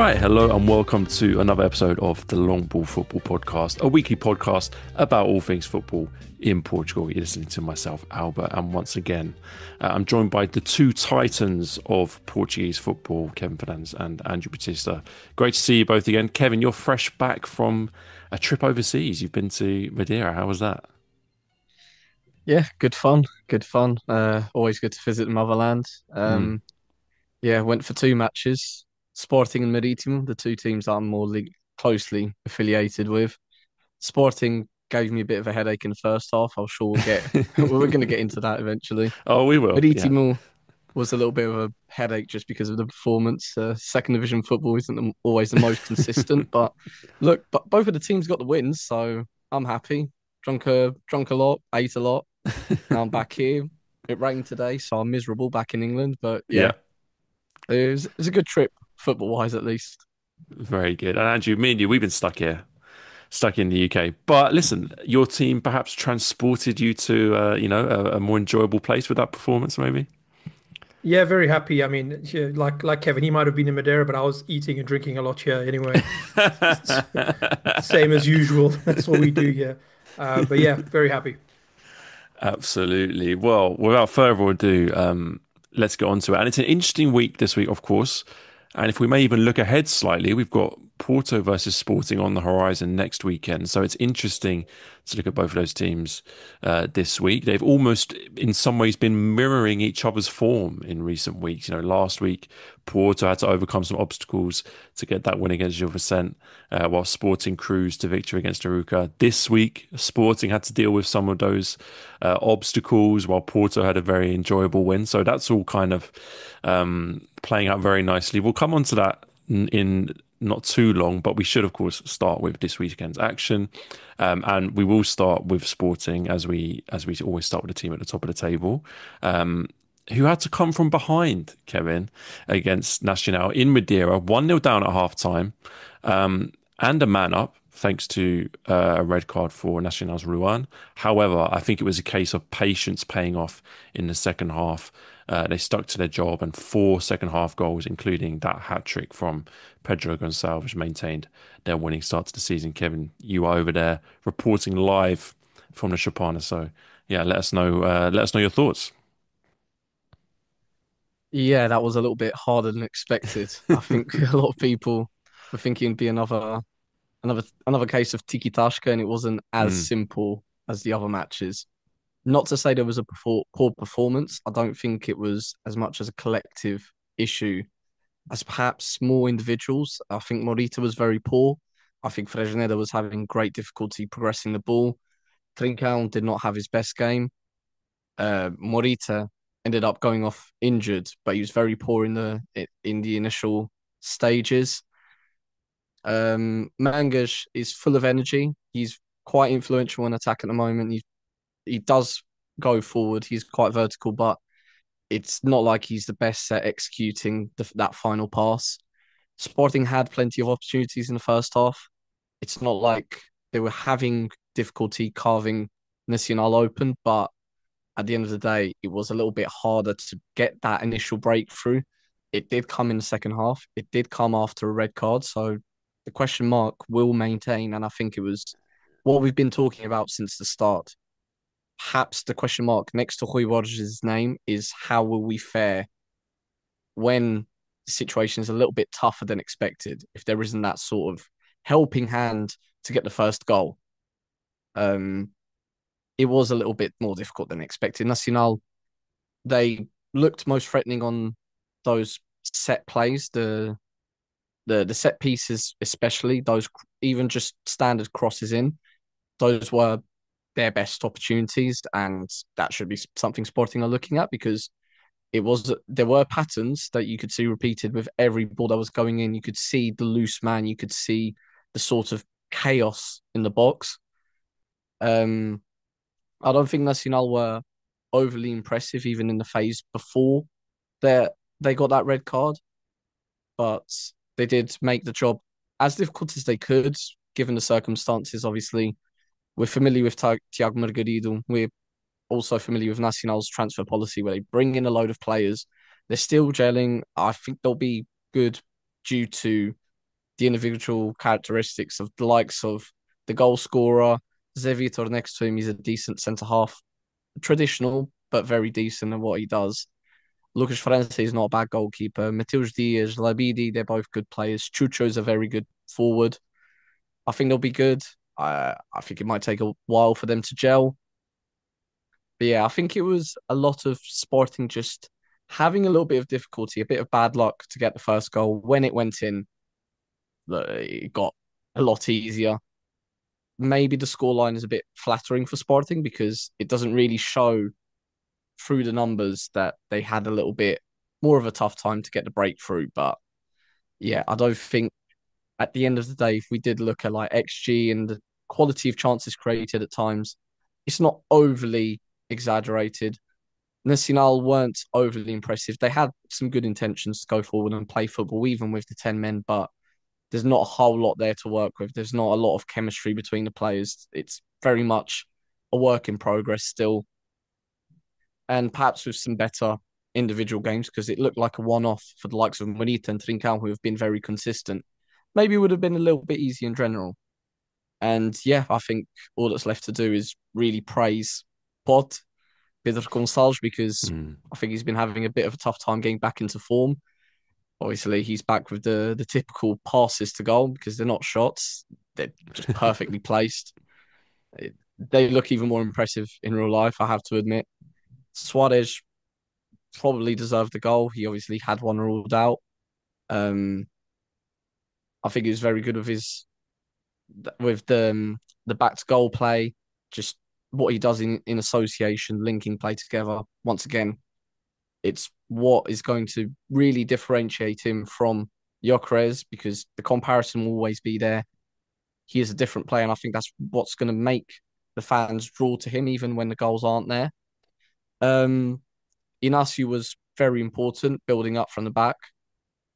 right, hello and welcome to another episode of the Long Ball Football Podcast, a weekly podcast about all things football in Portugal. You're listening to myself, Albert, and once again, I'm joined by the two titans of Portuguese football, Kevin Fernandes and Andrew Batista. Great to see you both again. Kevin, you're fresh back from a trip overseas. You've been to Madeira. How was that? Yeah, good fun. Good fun. Always good to visit the motherland. Mm. Yeah, went for two matches. Sporting and Marítimo, the two teams that I'm more closely affiliated with. Sporting gave me a bit of a headache in the first half. I'm sure we're going to get into that eventually. Oh, we will. Yeah. Marítimo was a little bit of a headache just because of the performance. Second division football isn't always the most consistent, but look, but both of the teams got the wins, so I'm happy. Drunk a lot, ate a lot. Now I'm back here. It rained today, so I'm miserable back in England. But Yeah. yeah, it was a good trip, football wise at least. Very good. And Andrew, me and you, we've been stuck in the UK. But listen, your team perhaps transported you to, a more enjoyable place with that performance, maybe. Yeah, very happy. I mean, yeah, like Kevin, he might have been in Madeira, but I was eating and drinking a lot here anyway. Same as usual. That's what we do here. But yeah, very happy. Absolutely. Well, without further ado, let's get on to it. And it's an interesting week this week, of course. And if we may even look ahead slightly, we've got Porto versus Sporting on the horizon next weekend. So it's interesting to look at both of those teams this week. They've almost, in some ways, been mirroring each other's form in recent weeks. You know, last week, Porto had to overcome some obstacles to get that win against Gil Vicente, while Sporting cruised to victory against Arouca. This week, Sporting had to deal with some of those obstacles, while Porto had a very enjoyable win. So that's all kind of playing out very nicely. We'll come on to that in not too long, but we should, of course, start with this weekend's action, and we will start with Sporting as we always start with the team at the top of the table, who had to come from behind, Kevin, against Nacional in Madeira, 1-0 down at half time, and a man up. Thanks to a red card for Nacional's Ruan. However, I think it was a case of patience paying off in the second half. They stuck to their job, and four second half goals, including that hat trick from Pedro Gonçalves, maintained their winning start to the season. Kevin, you are over there reporting live from the Choupana, so yeah, let us know. Let us know your thoughts. Yeah, that was a little bit harder than expected. I think a lot of people were thinking it'd be another case of tiki taka, and it wasn't as Mm, simple as the other matches. Not to say there was a poor performance. I don't think it was as much as a collective issue as perhaps small individuals. I think Morita was very poor. I think Fresneda was having great difficulty progressing the ball. Trincão did not have his best game. Morita ended up going off injured, but he was very poor in the initial stages. Mangas is full of energy. He's quite influential in attack at the moment. He does go forward. He's quite vertical, but it's not like he's the best at executing that final pass. Sporting had plenty of opportunities in the first half. It's not like they were having difficulty carving Nacional open, but at the end of the day, it was a little bit harder to get that initial breakthrough. It did come in the second half. It did come after a red card. So the question mark will maintain. And I think it was what we've been talking about since the start. Perhaps the question mark next to Rui Borges' name is how will we fare when the situation is a little bit tougher than expected, if there isn't that sort of helping hand to get the first goal. Um, it was a little bit more difficult than expected. Nacional, they looked most threatening on those set plays, the set pieces, especially those even just standard crosses in. Those were their best opportunities, and that should be something Sporting are looking at because there were patterns that you could see repeated with every ball that was going in. You could see the loose man, you could see the sort of chaos in the box. Um, I don't think Nacional were overly impressive even in the phase before they they got that red card, but they did make the job as difficult as they could given the circumstances. Obviously, we're familiar with Tiago Margarido. We're also familiar with Nacional's transfer policy where they bring in a load of players. They're still gelling. I think they'll be good due to the individual characteristics of the likes of the goal scorer. Zevitor next to him, he's a decent centre half, traditional but very decent at what he does. Lucas França is not a bad goalkeeper. Mateus Dias, Labidi, they're both good players. Chucho's a very good forward. I think they'll be good. I think it might take a while for them to gel. But yeah, I think it was a lot of Sporting just having a little bit of difficulty, a bit of bad luck to get the first goal. When it went in, it got a lot easier. Maybe the scoreline is a bit flattering for Sporting because it doesn't really show through the numbers that they had a little bit more of a tough time to get the breakthrough. But yeah, I don't think at the end of the day, if we did look at like XG and the quality of chances created at times, it's not overly exaggerated. Nacional weren't overly impressive. They had some good intentions to go forward and play football, even with the 10 men, but there's not a whole lot there to work with. There's not a lot of chemistry between the players. It's very much a work in progress still. And perhaps with some better individual games, because it looked like a one-off for the likes of Morita and Trincão, who have been very consistent. Maybe it would have been a little bit easier in general. And yeah, I think all that's left to do is really praise Pod, Pedro Gonçalves, because I think he's been having a bit of a tough time getting back into form. Obviously, he's back with the typical passes to goal because they're not shots. They're just perfectly placed. They look even more impressive in real life, I have to admit. Suarez probably deserved the goal. He obviously had one ruled out. Um, I think he was very good with the back to goal play, just what he does in association, linking play together. Once again, it's what is going to really differentiate him from Gyökeres because the comparison will always be there. He is a different player, and I think that's what's going to make the fans draw to him even when the goals aren't there. Inacio was very important, building up from the back,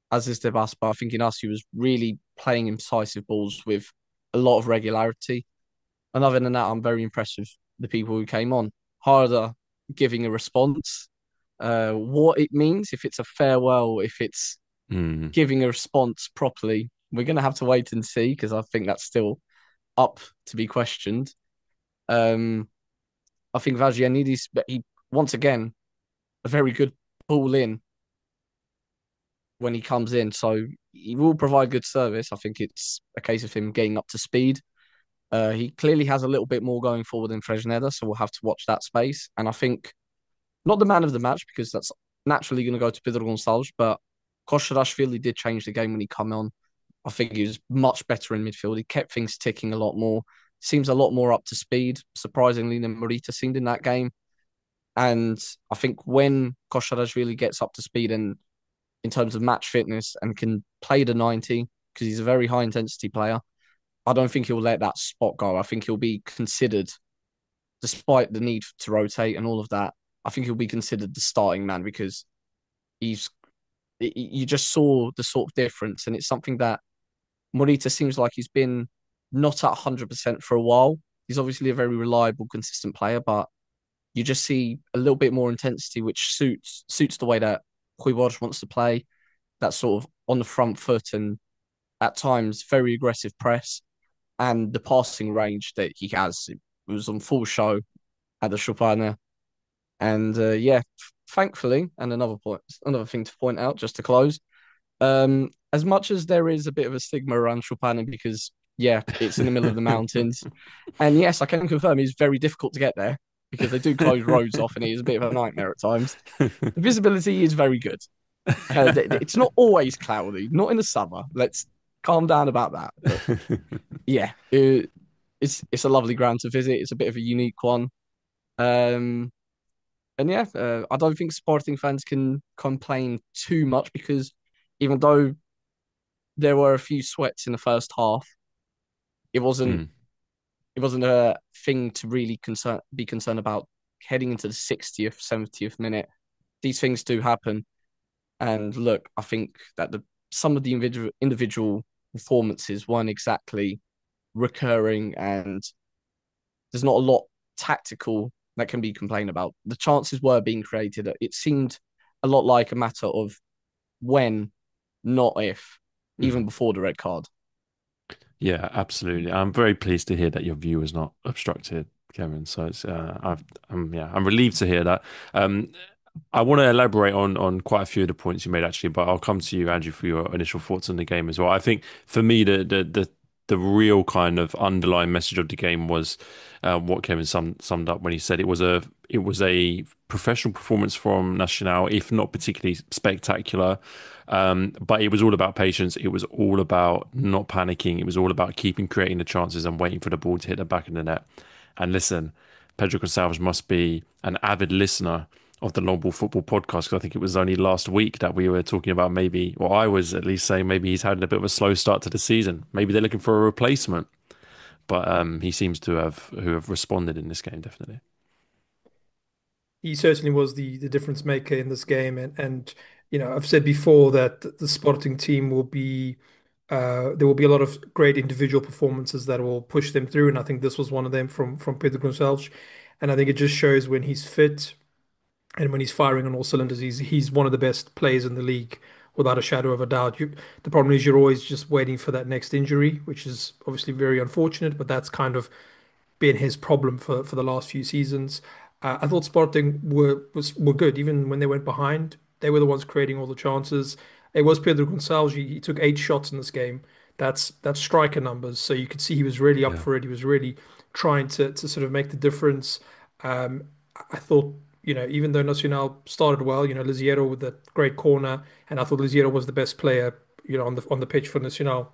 as is Debas, but I think Inacio was really playing incisive balls with a lot of regularity. And other than that, I'm very impressed with the people who came on. Harder giving a response. What it means, if it's a farewell, if it's giving a response properly, we're going to have to wait and see because I think that's still up to be questioned. I think Vagianidis, but he once again a very good ball in when he comes in, so he will provide good service. I think it's a case of him getting up to speed. He clearly has a little bit more going forward than Fresneda, so we'll have to watch that space. And I think not the man of the match because that's naturally going to go to Pedro Gonçalves, but Koscielny did change the game when he come on. I think he was much better in midfield. He kept things ticking a lot more. Seems a lot more up to speed, surprisingly, than Morita seemed in that game. And I think when Koscielny gets up to speed and in terms of match fitness and can play the 90, because he's a very high intensity player, I don't think he'll let that spot go. I think he'll be considered, despite the need to rotate and all of that, I think he'll be considered the starting man because you just saw the sort of difference. And it's something that Morita seems like he's been not at 100% for a while. He's obviously a very reliable, consistent player, but you just see a little bit more intensity, which suits the way that Rui Borges wants to play. That sort of on the front foot and at times very aggressive press and the passing range that he has. It was on full show at the Choupana. And yeah, thankfully, and another thing to point out just to close, as much as there is a bit of a stigma around Choupana because, yeah, it's in the middle of the mountains. And yes, I can confirm it's very difficult to get there because they do close roads off and it is a bit of a nightmare at times. The visibility is very good. It's not always cloudy, not in the summer. Let's calm down about that. But yeah, it's a lovely ground to visit. It's a bit of a unique one. And yeah, I don't think Sporting fans can complain too much because even though there were a few sweats in the first half, it wasn't a thing to really be concerned about heading into the 60th, 70th minute. These things do happen. And look, I think that some of the individual performances weren't exactly recurring and there's not a lot tactical that can be complained about. The chances were being created. It seemed a lot like a matter of when, not if. even Mhm. before the red card. Yeah, absolutely. I'm very pleased to hear that your view is not obstructed, Kevin. So I'm relieved to hear that. Um, I want to elaborate on quite a few of the points you made actually, but I'll come to you, Andrew, for your initial thoughts on the game as well. I think for me, the real kind of underlying message of the game was what Kevin summed up when he said it was a professional performance from Nacional, if not particularly spectacular. But it was all about patience. It was all about not panicking. It was all about keeping creating the chances and waiting for the ball to hit the back of the net. And listen, Pedro Gonçalves must be an avid listener of the Long Ball Football podcast because I think it was only last week that we were talking about maybe, or I was at least saying maybe he's had a bit of a slow start to the season. Maybe they're looking for a replacement, but he seems to have responded in this game definitely. He certainly was the difference maker in this game, and I've said before that the Sporting team will be there will be a lot of great individual performances that will push them through, and I think this was one of them from Pedro Gonçalves, and I think it just shows when he's fit and when he's firing on all cylinders, he's one of the best players in the league without a shadow of a doubt. The problem is you're always just waiting for that next injury, which is obviously very unfortunate, but that's kind of been his problem for the last few seasons. I thought Sporting were good even when they went behind. They were the ones creating all the chances. It was Pedro Gonçalves. He took 8 shots in this game. That's striker numbers. So you could see he was really up Yeah. for it. He was really trying to sort of make the difference. Um, I thought, even though Nacional started well, Liziero with that great corner, and I thought Liziero was the best player, on the pitch for Nacional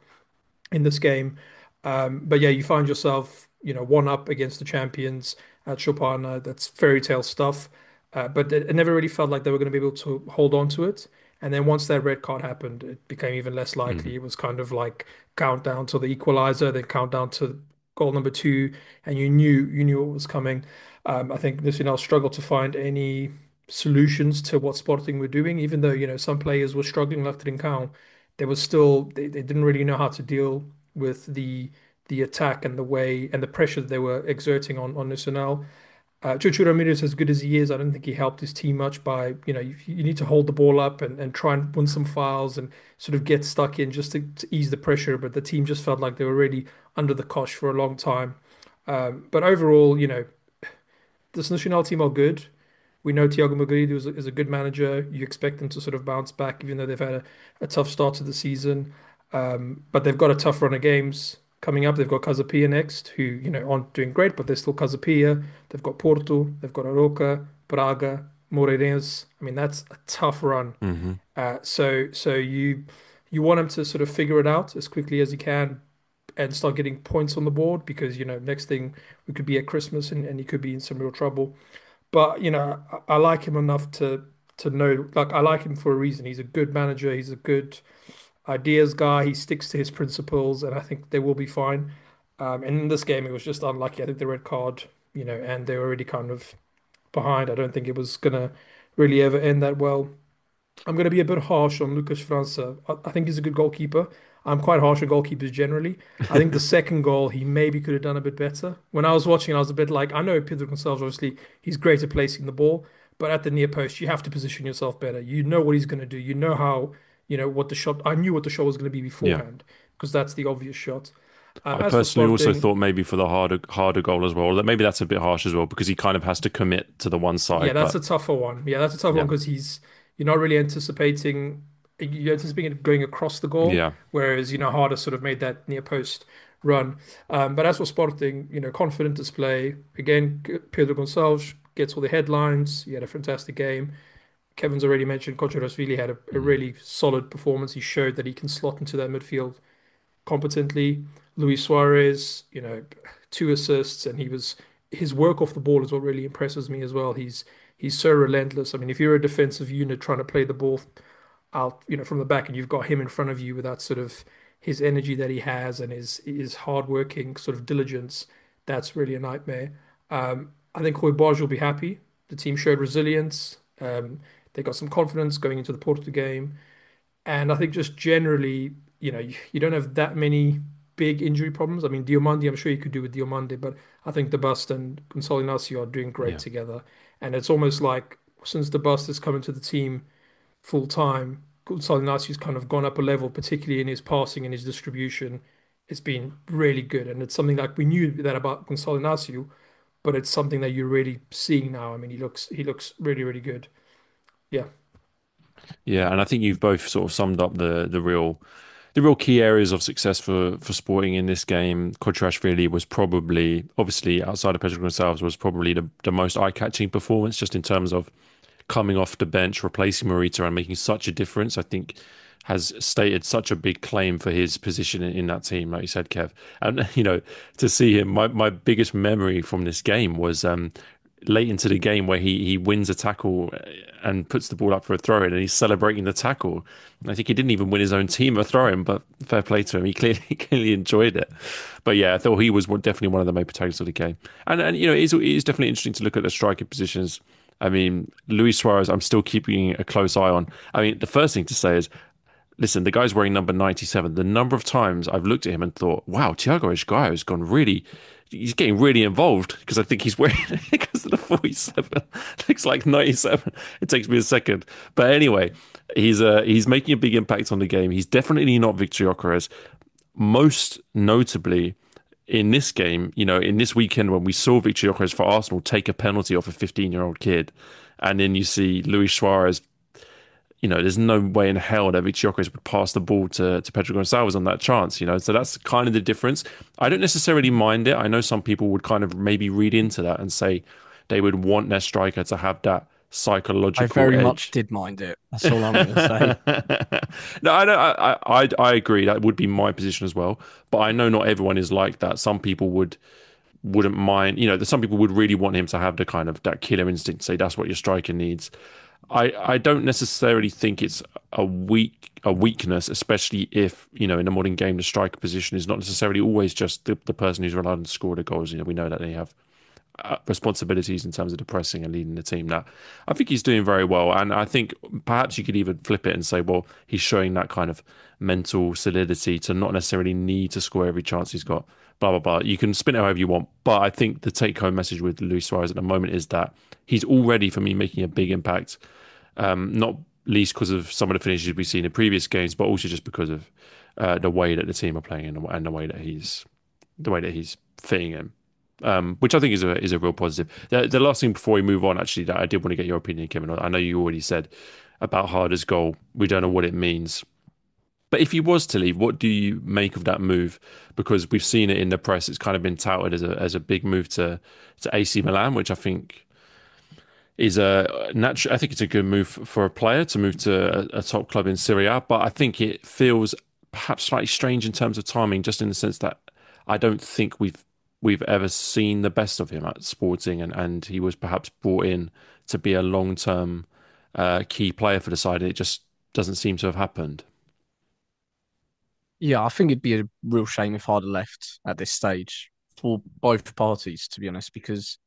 in this game. But yeah, you find yourself, one up against the champions at Choupana. That's fairy tale stuff. But it never really felt like they were going to be able to hold on to it. And then once that red card happened, it became even less likely. Mhm. It was kind of like countdown to the equalizer, then countdown to goal number two, and you knew what was coming. I think this, struggled to find any solutions to what Sporting were doing, even though, some players were struggling left and count. There was still they didn't really know how to deal with the attack and the way and the pressure that they were exerting on Nacional. Chucho Ramirez, as good as he is, I don't think he helped his team much by, you need to hold the ball up and try and win some fouls and sort of get stuck in just to ease the pressure. But the team just felt like they were really under the cosh for a long time. But overall, this Nacional team are good. We know Thiago Magalhaes is a good manager. You expect them to sort of bounce back, even though they've had a tough start to the season. But they've got a tough run of games coming up. They've got Casa Pia next, who, aren't doing great, but they're still Casa Pia. They've got Porto, they've got Aroca, Braga, Moreirense. I mean, that's a tough run. Mhm. So you want them to sort of figure it out as quickly as you can and start getting points on the board because, next thing we could be at Christmas and he could be in some real trouble. But I like him enough to know, like I like him for a reason. He's a good manager. He's a good ideas guy. He sticks to his principles, and I think they will be fine. And in this game, it was just unlucky. I think the red card, and they were already kind of behind. I don't think it was gonna really ever end that well. I'm going to be a bit harsh on Lucas França. I think he's a good goalkeeper. I'm quite harsh on goalkeepers generally. I think the second goal, he maybe could have done a bit better. When I was watching, I was a bit like, I know Pedro Gonçalves, obviously, he's great at placing the ball, but at the near post, you have to position yourself better. You know what he's going to do. You know how, what the shot, I knew what the shot was going to be Yeah. beforehand because that's the obvious shot. I As for personally also Sporting, thought maybe for the harder goal as well. That maybe that's a bit harsh as well because he kind of has to commit to the one yeah, side. that's But a tougher one. Yeah, that's a tough one yeah, because you're not really anticipating you're anticipating it going across the goal, yeah, whereas Harder sort of made that near post run. But as for Sporting, confident display again. Pedro Gonçalves gets all the headlines. He had a fantastic game. Kevin's already mentioned Kocherasvili had a mm, really solid performance. He showed that he can slot into that midfield competently. Luis Suarez, 2 assists, and his work off the ball is what really impresses me as well. He's so relentless. I mean, if you're a defensive unit trying to play the ball out, from the back, and you've got him in front of you with that sort of his energy that he has and his hardworking sort of diligence, that's really a nightmare. I think Rui Borges will be happy. The team showed resilience. They got some confidence going into the Porto game. And I think just generally, you don't have that many big injury problems. I mean, Diomande, I'm sure you could do with Diomande, but I think the Bust and Gonçalo Inácio are doing great yeah, together. And it's almost like since the Bust has come into the team full time, Gonçalo kind of gone up a level, particularly in his passing and his distribution. It's been really good, and it's something like we knew that about Gonçalo, but it's something that you're really seeing now. I mean, he looks really, really good. Yeah. Yeah, and I think you've both sort of summed up the real key areas of success for Sporting in this game. Kvaratskhelia was probably, obviously outside of Pedro Gonçalves, was probably the most eye-catching performance just in terms of coming off the bench, replacing Morita and making such a difference. I think has stated such a big claim for his position in that team, like you said, Kev. And to see him, my biggest memory from this game was late into the game where he wins a tackle and puts the ball up for a throw in, and he's celebrating the tackle. I think he didn't even win his own team a throw in, but fair play to him. He clearly enjoyed it. But yeah, I thought he was definitely one of the main protagonists of the game. And it is definitely interesting to look at the striker positions. I mean, Luis Suarez, I'm still keeping a close eye on. I mean, the first thing to say is, listen, the guy's wearing number 97. The number of times I've looked at him and thought, wow, Thiago Esgaio has gone really, he's getting really involved because I think he's wearing, because of the 47. Looks like 97. It takes me a second. But anyway, he's making a big impact on the game. He's definitely not Victor Gyökeres. Most notably, in this game, in this weekend when we saw Victor Gyökeres for Arsenal take a penalty off a 15-year-old kid, and then you see Luis Suarez, there's no way in hell that Victor Gyökeres would pass the ball to Pedro Gonçalves on that chance, So that's kind of the difference. I don't necessarily mind it. I know some people would kind of maybe read into that and say they would want their striker to have that I psychological very much edge. did mind it. That's all I'm going to say. No, I know. I agree. That would be my position as well. But I know not everyone is like that. Some people wouldn't mind. Some people would really want him to have the kind of that killer instinct. Say that's what your striker needs. I don't necessarily think it's a weakness, especially if in the modern game the striker position is not necessarily always just the person who's relied on to score the goals. We know that they have responsibilities in terms of the pressing and leading the team. That I think he's doing very well, and I think perhaps you could even flip it and say, well, he's showing that kind of mental solidity to not necessarily need to score every chance he's got. Blah blah blah. You can spin it however you want, but I think the take-home message with Luis Suarez at the moment is that he's already, for me, making a big impact. Not least because of some of the finishes we've seen in previous games, but also just because of the way that the team are playing and the way that he's fitting in. Which I think is a real positive. The last thing before we move on, actually, that I did want to get your opinion, Kevin. I know you already said about Harder's goal. We don't know what it means. But if he was to leave, what do you make of that move? Because we've seen it in the press. It's kind of been touted as a big move to AC Milan, which I think is a natural. I think it's a good move for a player to move to a top club in Serie A. But I think it feels perhaps slightly strange in terms of timing, just in the sense that I don't think we've ever seen the best of him at Sporting, and he was perhaps brought in to be a long-term key player for the side, and it just doesn't seem to have happened. Yeah, I think it'd be a real shame if I'd left at this stage for both parties, to be honest, because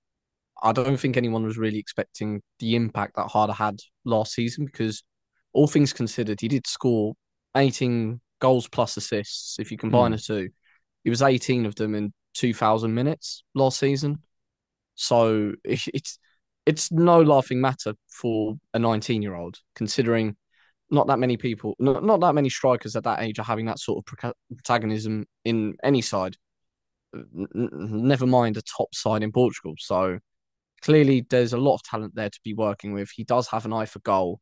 I don't think anyone was really expecting the impact that Harder had last season because all things considered, he did score 18 goals plus assists. If you combine Hmm. the two, it was 18 of them in 2,000 minutes last season. So it's no laughing matter for a 19-year-old, considering not that many people, not that many strikers at that age are having that sort of protagonism in any side. Never mind a top side in Portugal. So clearly, there's a lot of talent there to be working with. He does have an eye for goal.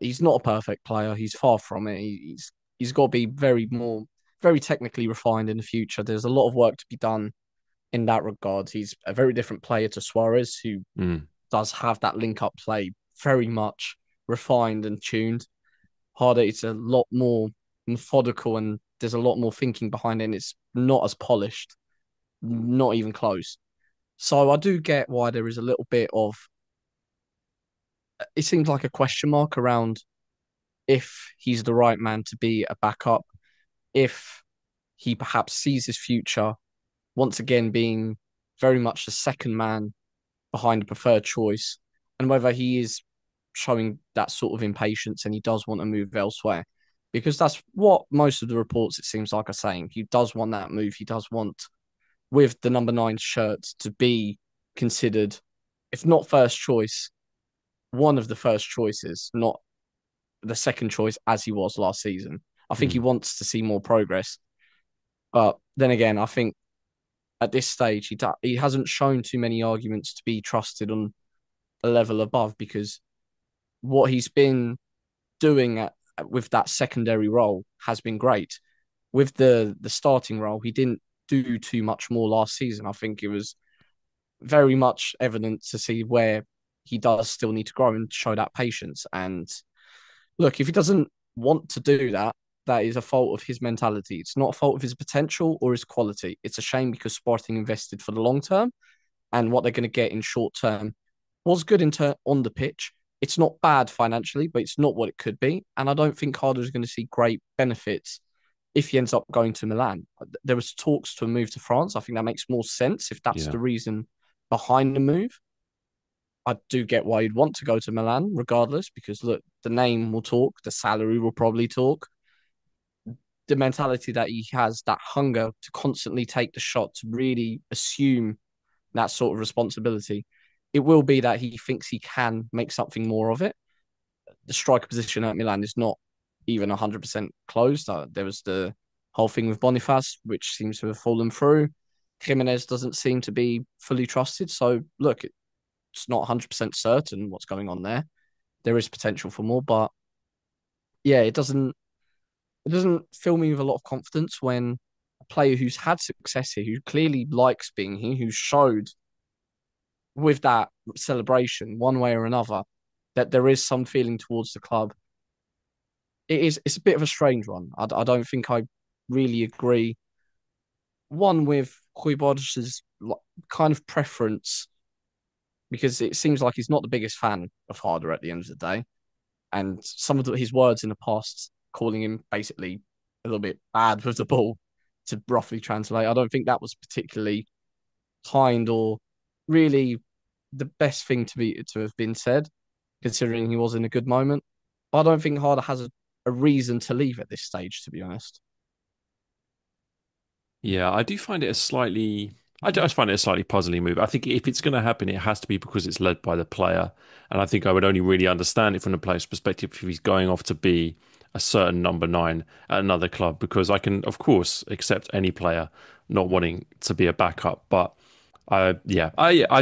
He's not a perfect player. He's far from it. He's got to be very technically refined in the future. There's a lot of work to be done in that regard. He's a very different player to Suarez, who Hmm. does have that link up play very much refined and tuned. Harder, it's a lot more methodical and there's a lot more thinking behind it. And it's not as polished, not even close. So I do get why there is a little bit of it seems like a question mark around if he's the right man to be a backup, if he perhaps sees his future once again being very much the second man behind a preferred choice, and whether he is showing that sort of impatience and he does want to move elsewhere. Because that's what most of the reports, it seems like, are saying. He does want that move. He does want, with the number nine shirt, to be considered, if not first choice, one of the first choices, not the second choice as he was last season. I think he Mm. wants to see more progress. But then again, I think at this stage he hasn't shown too many arguments to be trusted on a level above because what he's been doing with that secondary role has been great. With the starting role, he didn't do too much more last season. I think it was very much evident to see where he does still need to grow and show that patience. And look, if he doesn't want to do that, that is a fault of his mentality. It's not a fault of his potential or his quality. It's a shame because Sporting invested for the long term, and what they're going to get in short term was good on the pitch. It's not bad financially, but it's not what it could be. And I don't think Harder is going to see great benefits if he ends up going to Milan. There was talks to move to France. I think that makes more sense if that's Yeah. the reason behind the move. I do get why you'd want to go to Milan, regardless, because look, the name will talk, the salary will probably talk. The mentality that he has, that hunger to constantly take the shot, to really assume that sort of responsibility, it will be that he thinks he can make something more of it. The striker position at Milan is not even 100% closed. There was the whole thing with Boniface, which seems to have fallen through. Jimenez doesn't seem to be fully trusted. So, look, it's not 100% certain what's going on there. There is potential for more, but yeah, it doesn't fill me with a lot of confidence when a player who's had success here, who clearly likes being here, who showed with that celebration one way or another that there is some feeling towards the club. It's a bit of a strange one. I don't think I really agree. One with Rui Borges' kind of preference because it seems like he's not the biggest fan of Harder at the end of the day. And some of his words in the past, calling him basically a little bit bad with the ball, to roughly translate, I don't think that was particularly kind or really the best thing to have been said, considering he was in a good moment. But I don't think Harder has a reason to leave at this stage, to be honest. Yeah, I do find it a slightly. I just find it a slightly puzzling move. I think if it's going to happen, it has to be because it's led by the player, and I think I would only really understand it from the player's perspective if he's going off to be a certain number nine at another club. Because I can, of course, accept any player not wanting to be a backup, but I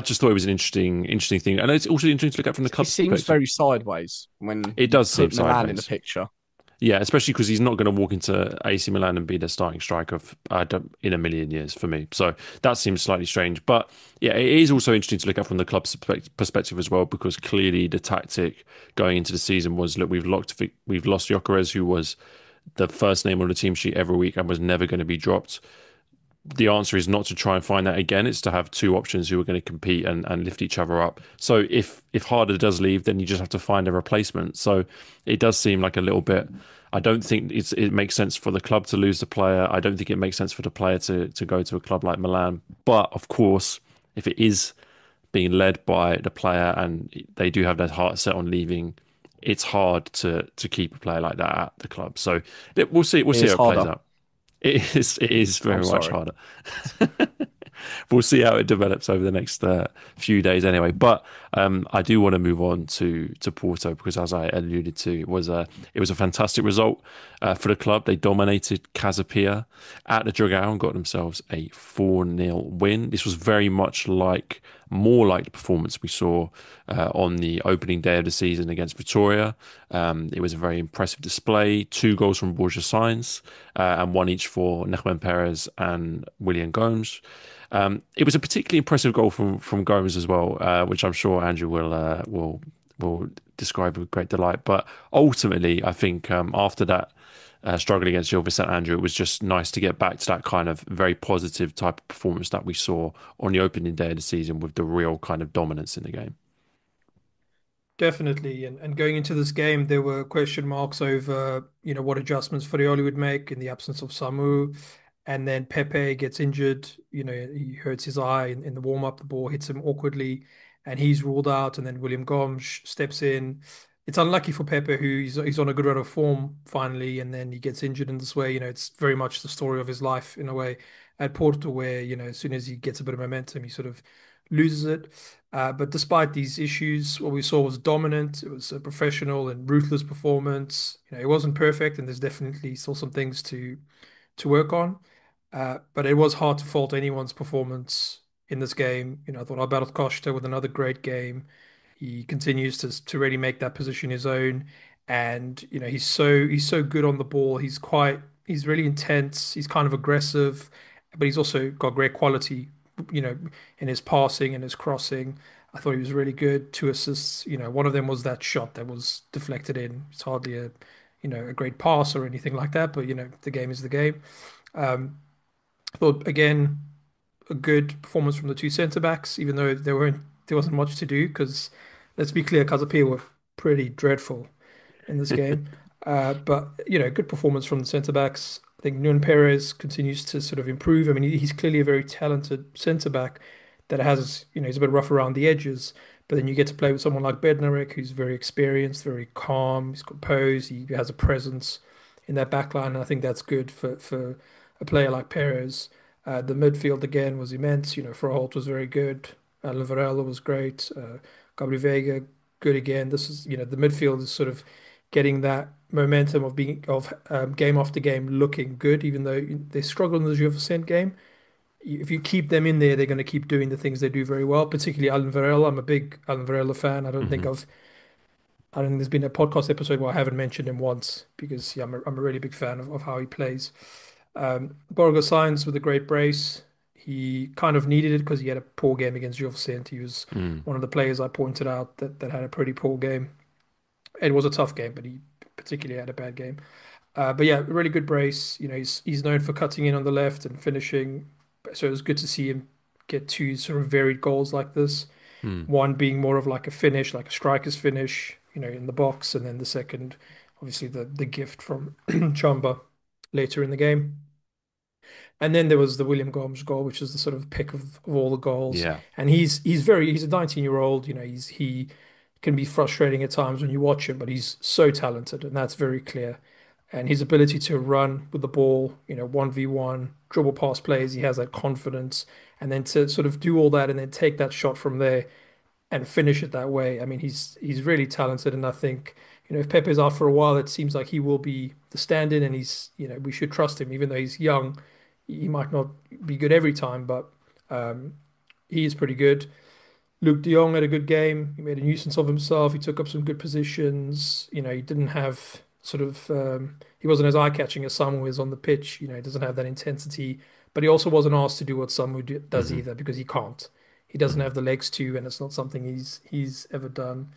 just thought it was an interesting thing, and it's also interesting to look at from the It club's seems perspective. very sideways when It you does seem put Milan in the sideways. picture. Yeah, especially because he's not going to walk into AC Milan and be the starting striker of, in a million years for me. So that seems slightly strange. But yeah, it is also interesting to look at from the club's perspective as well, because clearly the tactic going into the season was, look, we've lost Gyökeres, who was the first name on the team sheet every week and was never going to be dropped. The answer is not to try and find that again. It's to have two options who are going to compete and lift each other up. So if Harder does leave, then you just have to find a replacement. So it does seem like a little bit. I don't think it makes sense for the club to lose the player. I don't think it makes sense for the player to go to a club like Milan. But of course, if it is being led by the player and they do have their heart set on leaving, it's hard to keep a player like that at the club. So we'll see. We'll It see is how it plays harder. out. It is I'm very much sorry. harder. We'll see how it develops over the next few days anyway. But I do want to move on to Porto because, as I alluded to, it was a fantastic result for the club. They dominated Casa Pia at the Dragão and got themselves a 4-0 win. This was very much more like the performance we saw on the opening day of the season against Vitória. It was a very impressive display. 2 goals from Borja Sainz and one each for Nechmen Perez and William Gomes. It was a particularly impressive goal from Gomes as well, which I'm sure Andrew will describe with great delight. But ultimately, I think after that struggle against Gil Vicente Andrew, it was just nice to get back to that kind of very positive type of performance that we saw on the opening day of the season with the real kind of dominance in the game. Definitely. And going into this game, there were question marks over, what adjustments Farioli would make in the absence of Samu. And then Pepe gets injured. He hurts his eye in the warm-up. The ball hits him awkwardly, and he's ruled out. And then William Gomes steps in. It's unlucky for Pepe, who he's on a good run of form finally, and then he gets injured in this way. It's very much the story of his life in a way at Porto, where as soon as he gets a bit of momentum, he sort of loses it. But despite these issues, what we saw was dominant. It was a professional and ruthless performance. It wasn't perfect, and there's definitely still some things to work on. But it was hard to fault anyone's performance in this game. I thought Alberto Costa with another great game. He continues to really make that position his own, and he's so good on the ball. He's really intense. He's kind of aggressive, but he's also got great quality. You know, in his passing and his crossing. I thought he was really good. Two assists. One of them was that shot that was deflected in. It's hardly a great pass or anything like that, but the game is the game. I thought again a good performance from the two centre backs, even though there wasn't much to do because let's be clear, Casa Pia were pretty dreadful in this game. But good performance from the centre backs. I think Nuno Perez continues to sort of improve. I mean, he's clearly a very talented centre back that has, he's a bit rough around the edges. But then you get to play with someone like Bednarek, who's very experienced, very calm, he's composed, he has a presence in that back line. And I think that's good for a player like Perez. The midfield again was immense. Froholt was very good. Varela was great. Gabriel Veiga, good again. This is, the midfield is sort of getting that momentum of game after game looking good, even though they struggle in the Gil game. If you keep them in there, they're going to keep doing the things they do very well, particularly Alan Varela. I'm a big Alan Varela fan. Hmm. I don't think there's been a podcast episode where I haven't mentioned him once because yeah, I'm a really big fan of how he plays. Borja Sainz with a great brace. He kind of needed it because he had a poor game against Gil Vicente. He was Mm. one of the players I pointed out that had a pretty poor game. It was a tough game, but he particularly had a bad game. But yeah, really good brace. He's known for cutting in on the left and finishing. So it was good to see him get two sort of varied goals like this. Mm. One being more of like a finish, like a striker's finish, in the box, and then the second, obviously the gift from Chamba later in the game. And then there was the William Gomes goal, which is the sort of pick of all the goals. Yeah. And he's a 19-year-old, he can be frustrating at times when you watch him, but he's so talented, and that's very clear. And his ability to run with the ball, 1v1, dribble past players, he has that confidence. And then to sort of do all that and then take that shot from there and finish it that way. I mean, he's really talented, and I think if Pepe's out for a while, it seems like he will be the stand-in, and we should trust him, even though he's young. He might not be good every time, but um, he is pretty good. Luke De Jong had a good game. He made a nuisance of himself. He took up some good positions. He didn't have sort of he wasn't as eye-catching as Samu is on the pitch. He doesn't have that intensity, but he also wasn't asked to do what does Hmm. either because he can't. He doesn't Hmm. have the legs to, and it's not something he's ever done.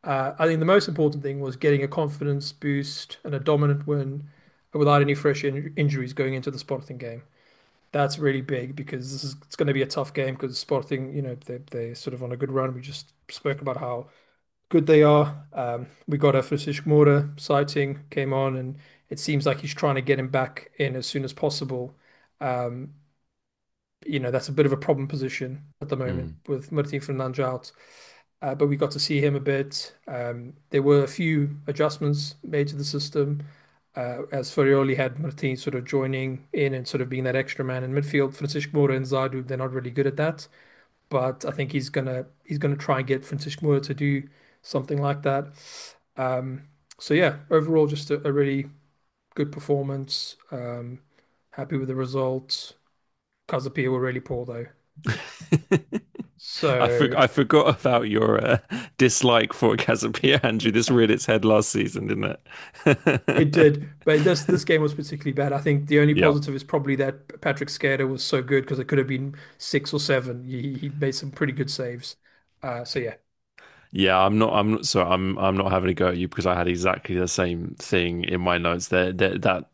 I think the most important thing was getting a confidence boost and a dominant win without any fresh injuries going into the Sporting game. That's really big because it's going to be a tough game because Sporting, they're sort of on a good run. We just spoke about how good they are. We got a Francisco Moura sighting came on, and it seems like he's trying to get him back in as soon as possible. Um, that's a bit of a problem position at the moment Mm. with Martin Fernandes out. But we got to see him a bit. There were a few adjustments made to the system as Farioli had Martin sort of joining in and sort of being that extra man in midfield. Francisco Moura and Zadu, they're not really good at that, but I think he's gonna try and get Francisco Moura to do something like that. Um, so yeah, overall, just a really good performance. Happy with the results. Casa Pia were really poor though. So I forgot about your dislike for Casa Pia, Andrew. This reared its head last season, didn't it it? did, but this game was particularly bad. I think the only Yeah. positive is probably that Patrick Skerder was so good because it could have been 6 or 7. He made some pretty good saves. So yeah, Yeah, I'm not. Sorry, I'm not having a go at you because I had exactly the same thing in my notes. That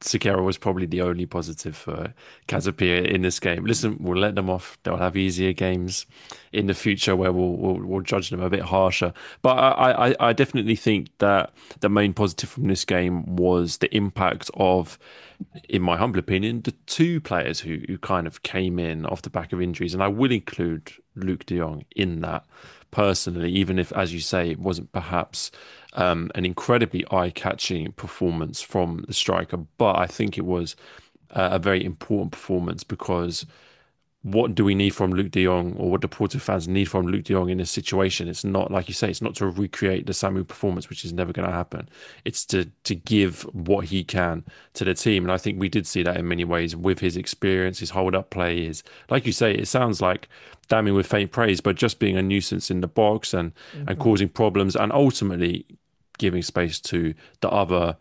Sekera was probably the only positive for Casapia in this game. Listen, we'll let them off. They'll have easier games in the future where we'll judge them a bit harsher. But I definitely think that the main positive from this game was the impact of, in my humble opinion, the two players who kind of came in off the back of injuries, and I will include Luke De Jong in that personally, even if, as you say, it wasn't perhaps an incredibly eye-catching performance from the striker, but I think it was a very important performance because what do we need from Luke de Jong, or what do Porto fans need from Luke de Jong in this situation? It's not, like you say, it's not to recreate the Samu performance, which is never going to happen. It's to give what he can to the team. And I think we did see that in many ways with his experience, his hold up play, his, like you say, it sounds like damning with faint praise, but just being a nuisance in the box and Hmm. causing problems and ultimately giving space to the other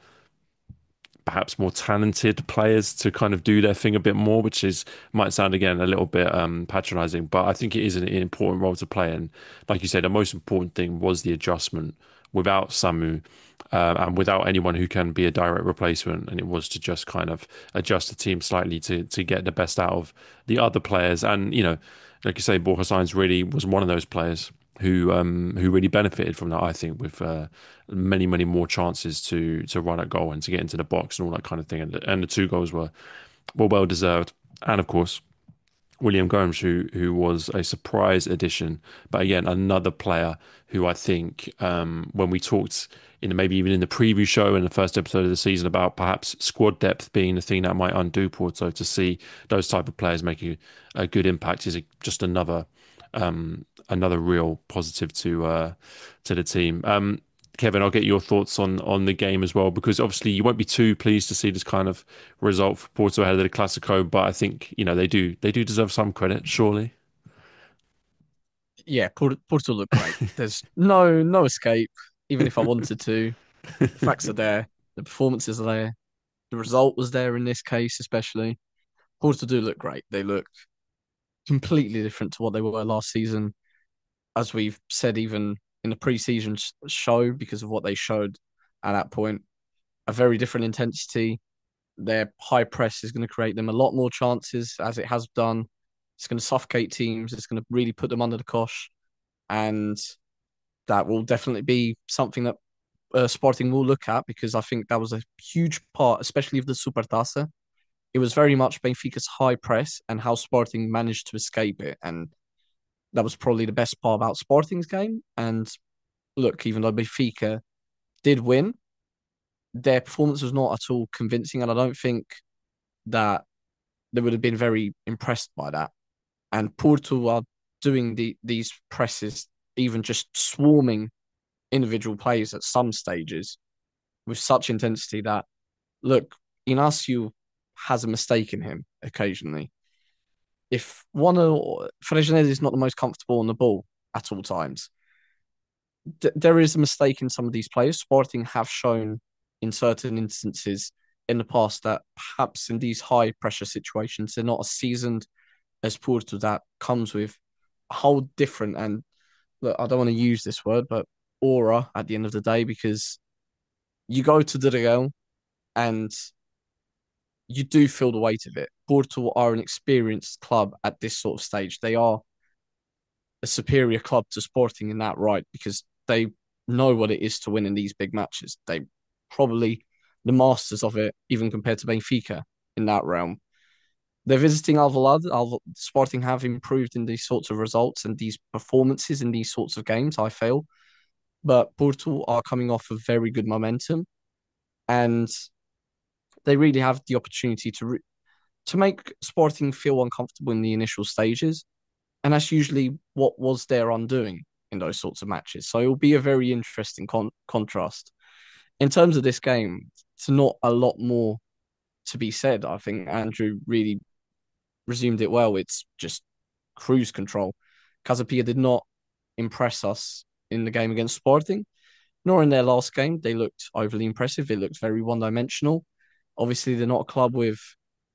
perhaps more talented players to kind of do their thing a bit more, which is might sound again a little bit patronizing, but I think it is an important role to play. And like you said, the most important thing was the adjustment without Samu and without anyone who can be a direct replacement. And it was to just kind of adjust the team slightly to get the best out of the other players. And like you say, Borja Sainz really was one of those players who really benefited from that. I think with many more chances to run at goal and to get into the box and all that kind of thing. And the two goals were well deserved. And of course, William Gomes, who was a surprise addition, but again another player who I think when we talked maybe even in the preview show in the first episode of the season about perhaps squad depth being the thing that might undo Porto, to see those type of players make a good impact is just another real positive to the team. Kevin, I'll get your thoughts on the game as well, because obviously you won't be too pleased to see this kind of result for Porto ahead of the Clássico, but I think they do deserve some credit, surely. Yeah, Porto look great. There's no escape, even if I wanted to. The facts are there. The performances are there. The result was there in this case, especially. Porto do look great. They look completely different to what they were last season, as we've said even in the pre-season show, because of what they showed at that point. A very different intensity. Their high press is going to create them a lot more chances, as it has done. It's going to suffocate teams. It's going to really put them under the cosh, and that will definitely be something that Sporting will look at, because I think that was a huge part, especially of the Supertaça. It was very much Benfica's high press and how Sporting managed to escape it, and that was probably the best part about Sporting's game. And look, even though Benfica did win, their performance was not at all convincing, and I don't think that they would have been very impressed by that. And Porto are doing these presses, even just swarming individual players at some stages with such intensity that, look, Inacio has a mistake in him occasionally. If one of Fresneda is not the most comfortable on the ball at all times, there is a mistake in some of these players. Sporting have shown in certain instances in the past that perhaps in these high pressure situations, they're not as seasoned as Porto, that comes with a whole different, and look, I don't want to use this word, but aura at the end of the day, because you go to the Real and you do feel the weight of it. Porto are an experienced club at this sort of stage. They are a superior club to Sporting in that right, because they know what it is to win in these big matches. They probably the masters of it, even compared to Benfica in that realm. They're visiting Alvalade. Sporting have improved in these sorts of results and these performances in these sorts of games, I feel. But Porto are coming off of very good momentum, and they really have the opportunity to make Sporting feel uncomfortable in the initial stages. And that's usually what was their undoing in those sorts of matches. So it will be a very interesting contrast. In terms of this game, it's not a lot more to be said. I think Andrew really resumed it well. It's just cruise control. Casa Pia did not impress us in the game against Sporting, nor in their last game. They looked overly impressive. It looked very one-dimensional. Obviously, they're not a club with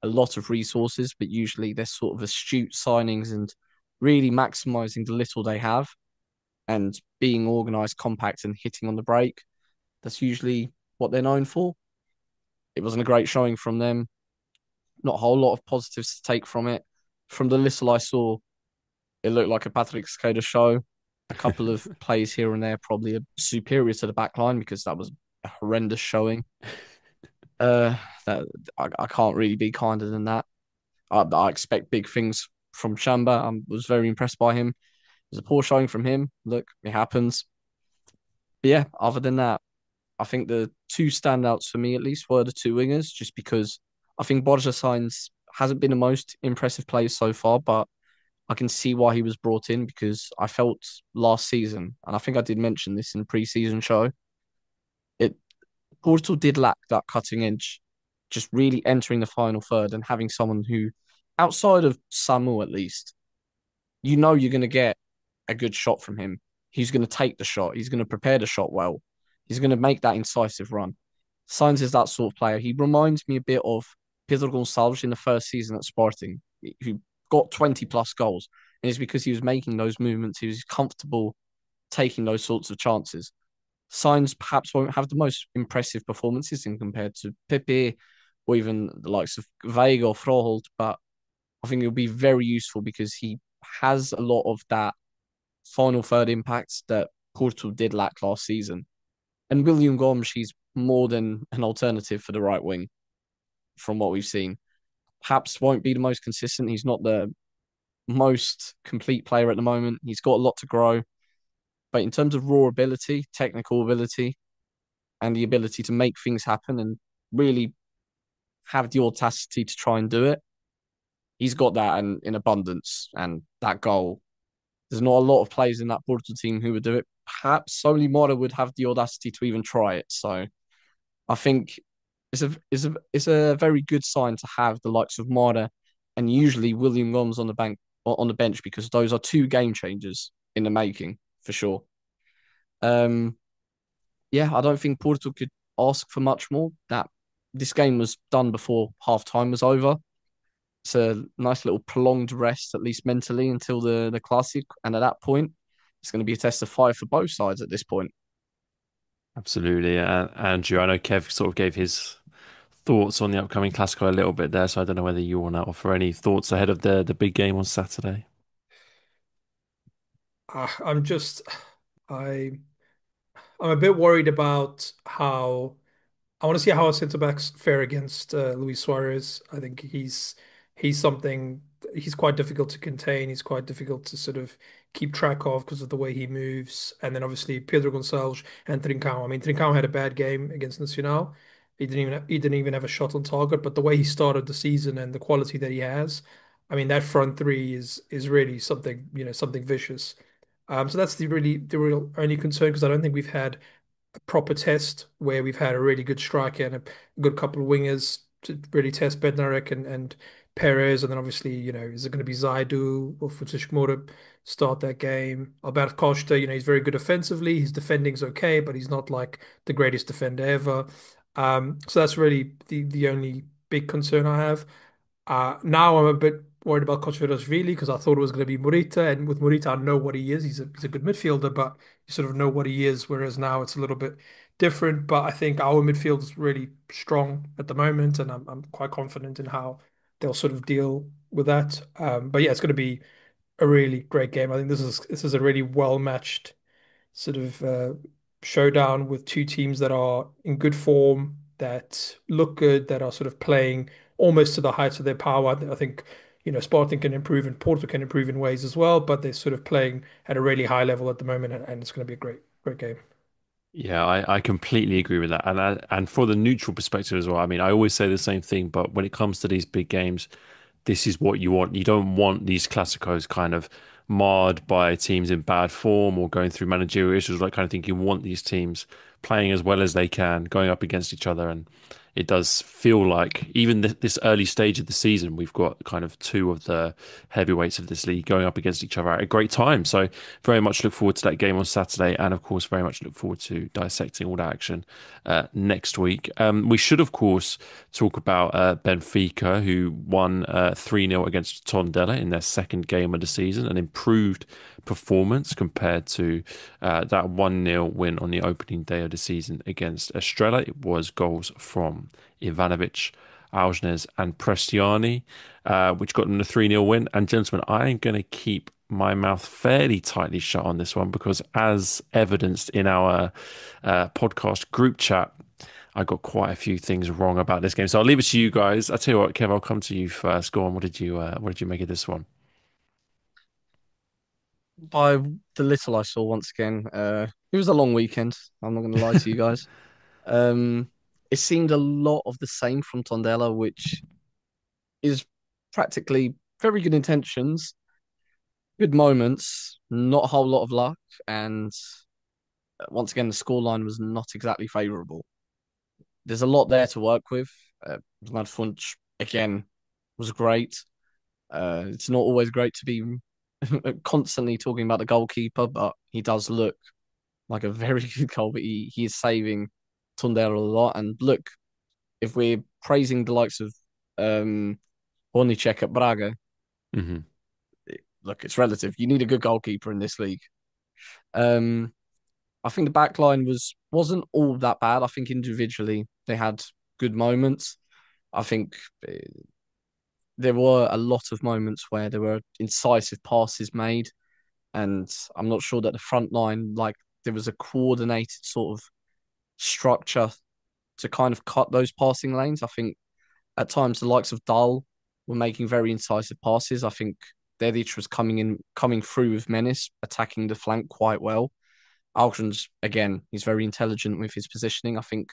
a lot of resources, but usually they're sort of astute signings and really maximizing the little they have and being organized, compact, and hitting on the break. That's usually what they're known for. It wasn't a great showing from them. Not a whole lot of positives to take from it. From the little I saw, it looked like a Patrick Skada show. A couple of plays here and there probably are superior to the back line, because that was a horrendous showing. Uh, that I can't really be kinder than that. I expect big things from Chamba. I was very impressed by him. It was a poor showing from him. Look, it happens. But yeah, other than that, I think the two standouts for me at least were the two wingers, just because I think Borja Sainz hasn't been the most impressive player so far, but I can see why he was brought in because I felt last season, and I think I did mention this in the pre-season show, it Porto did lack that cutting edge, just really entering the final third and having someone who, outside of Samu at least, you're going to get a good shot from him. He's going to take the shot. He's going to prepare the shot well. He's going to make that incisive run. Sainz is that sort of player. He reminds me a bit of Pedro Gonçalves in the first season at Sporting, who got 20 plus goals. And it's because he was making those movements. He was comfortable taking those sorts of chances. Sainz perhaps won't have the most impressive performances in compared to Pepe or even the likes of Veiga or Froholt, but I think it'll be very useful because he has a lot of that final third impacts that Porto did lack last season. And William Gomes, he's more than an alternative for the right wing from what we've seen. Perhaps won't be the most consistent. He's not the most complete player at the moment. He's got a lot to grow. But in terms of raw ability, technical ability, and the ability to make things happen and really have the audacity to try and do it, he's got that in abundance. And that goal, there's not a lot of players in that Porto team who would do it. Perhaps only Mora would have the audacity to even try it. So I think it's a very good sign to have the likes of Mara and usually William Gomes on the bench because those are two game changers in the making for sure. Um, yeah, I don't think Porto could ask for much more. That this game was done before half time was over. It's a nice little prolonged rest, at least mentally, until the Clássico. And at that point, it's going to be a test of fire for both sides at this point. Absolutely. Andrew, I know Kev sort of gave his thoughts on the upcoming Clássico a little bit there, so I don't know whether you want to offer any thoughts ahead of the big game on Saturday. I'm just, I, I'm a bit worried about how I want to see how our centre backs fare against Luis Suarez. I think he's something he's quite difficult to contain. He's quite difficult to sort of keep track of because of the way he moves. And then obviously Pedro Gonçalves and Trincão. I mean, Trincão had a bad game against Nacional. He didn't even have a shot on target. But the way he started the season and the quality that he has, I mean, that front three is really something something vicious. So that's the real only concern because I don't think we've had a proper test where we've had a really good striker and a good couple of wingers to really test Bednarek and Perez, and then obviously, is it going to be Zaidu or Futsishimura to start that game? Albert Costa, he's very good offensively. His defending's okay, but he's not like the greatest defender ever. So that's really the only big concern I have. Now I'm a bit worried about Kochverashvili because I thought it was going to be Morita, and with Morita, I know what he is. He's a good midfielder, but you sort of know what he is. Whereas now it's a little bit different. But I think our midfield is really strong at the moment, and I'm quite confident in how they'll sort of deal with that. But yeah, it's going to be a really great game. I think this is a really well matched sort of showdown with two teams that are in good form, that look good, that are sort of playing almost to the heights of their power. I think, Sporting can improve and Porto can improve in ways as well, but they're sort of playing at a really high level at the moment, and it's going to be a great, great game. Yeah, I completely agree with that. And for the neutral perspective as well, I mean, I always say the same thing, but when it comes to these big games, this is what you want. You don't want these Clásicos kind of marred by teams in bad form or going through managerial issues, that kind of thing. You want these teams playing as well as they can, going up against each other. And it does feel like even this early stage of the season, we've got kind of two of the heavyweights of this league going up against each other at a great time. So very much look forward to that game on Saturday, and of course, very much look forward to dissecting all that action next week. We should, of course, talk about Benfica, who won 3-0 against Tondela in their second game of the season, an improved performance compared to that 1-0 win on the opening day of the season against Estrela. It was goals from Ivanovic, Algenes, and Prestiani, which got them the 3-0 win. And gentlemen, I am going to keep my mouth fairly tightly shut on this one because, as evidenced in our podcast group chat, I got quite a few things wrong about this game. So I'll leave it to you guys. I'll tell you what, Kev, I'll come to you first. Go on. What did you make of this one? By the little I saw once again, it was a long weekend. I'm not going to lie to you guys. Um, it seemed a lot of the same from Tondela, which is practically very good intentions, Good moments, not a whole lot of luck, and once again, the scoreline was not exactly favourable. There's a lot there to work with. Funch again was great. It's not always great to be constantly talking about the goalkeeper, but he does look like a very good goal. But he is saving Tondela a lot. And look, if we're praising the likes of Hornicek at Braga, Hmm. look, it's relative. You need a good goalkeeper in this league. Um, I think the back line wasn't all that bad. I think individually they had good moments. I think there were a lot of moments where there were incisive passes made, and I'm not sure that the front line, like, there was a coordinated sort of structure to kind of cut those passing lanes. I think at times the likes of Dahl were making very incisive passes. I think Dedic was coming through with menace, attacking the flank quite well. Algren's, again, he's very intelligent with his positioning. I think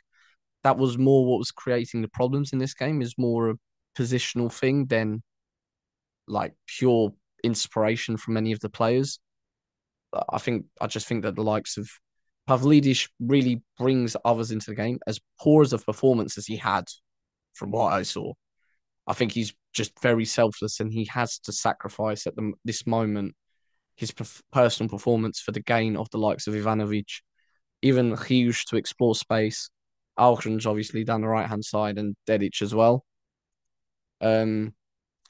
that was more what was creating the problems in this game, is more a positional thing than like pure inspiration from any of the players. I just think that the likes of Pavlidis really brings others into the game. As poor as a performance as he had, from what I saw, I think he's just very selfless, and he has to sacrifice at this moment his personal performance for the gain of the likes of Ivanovic, even Hughes to explore space. Alcran's obviously down the right hand side, and Dedic as well. Um,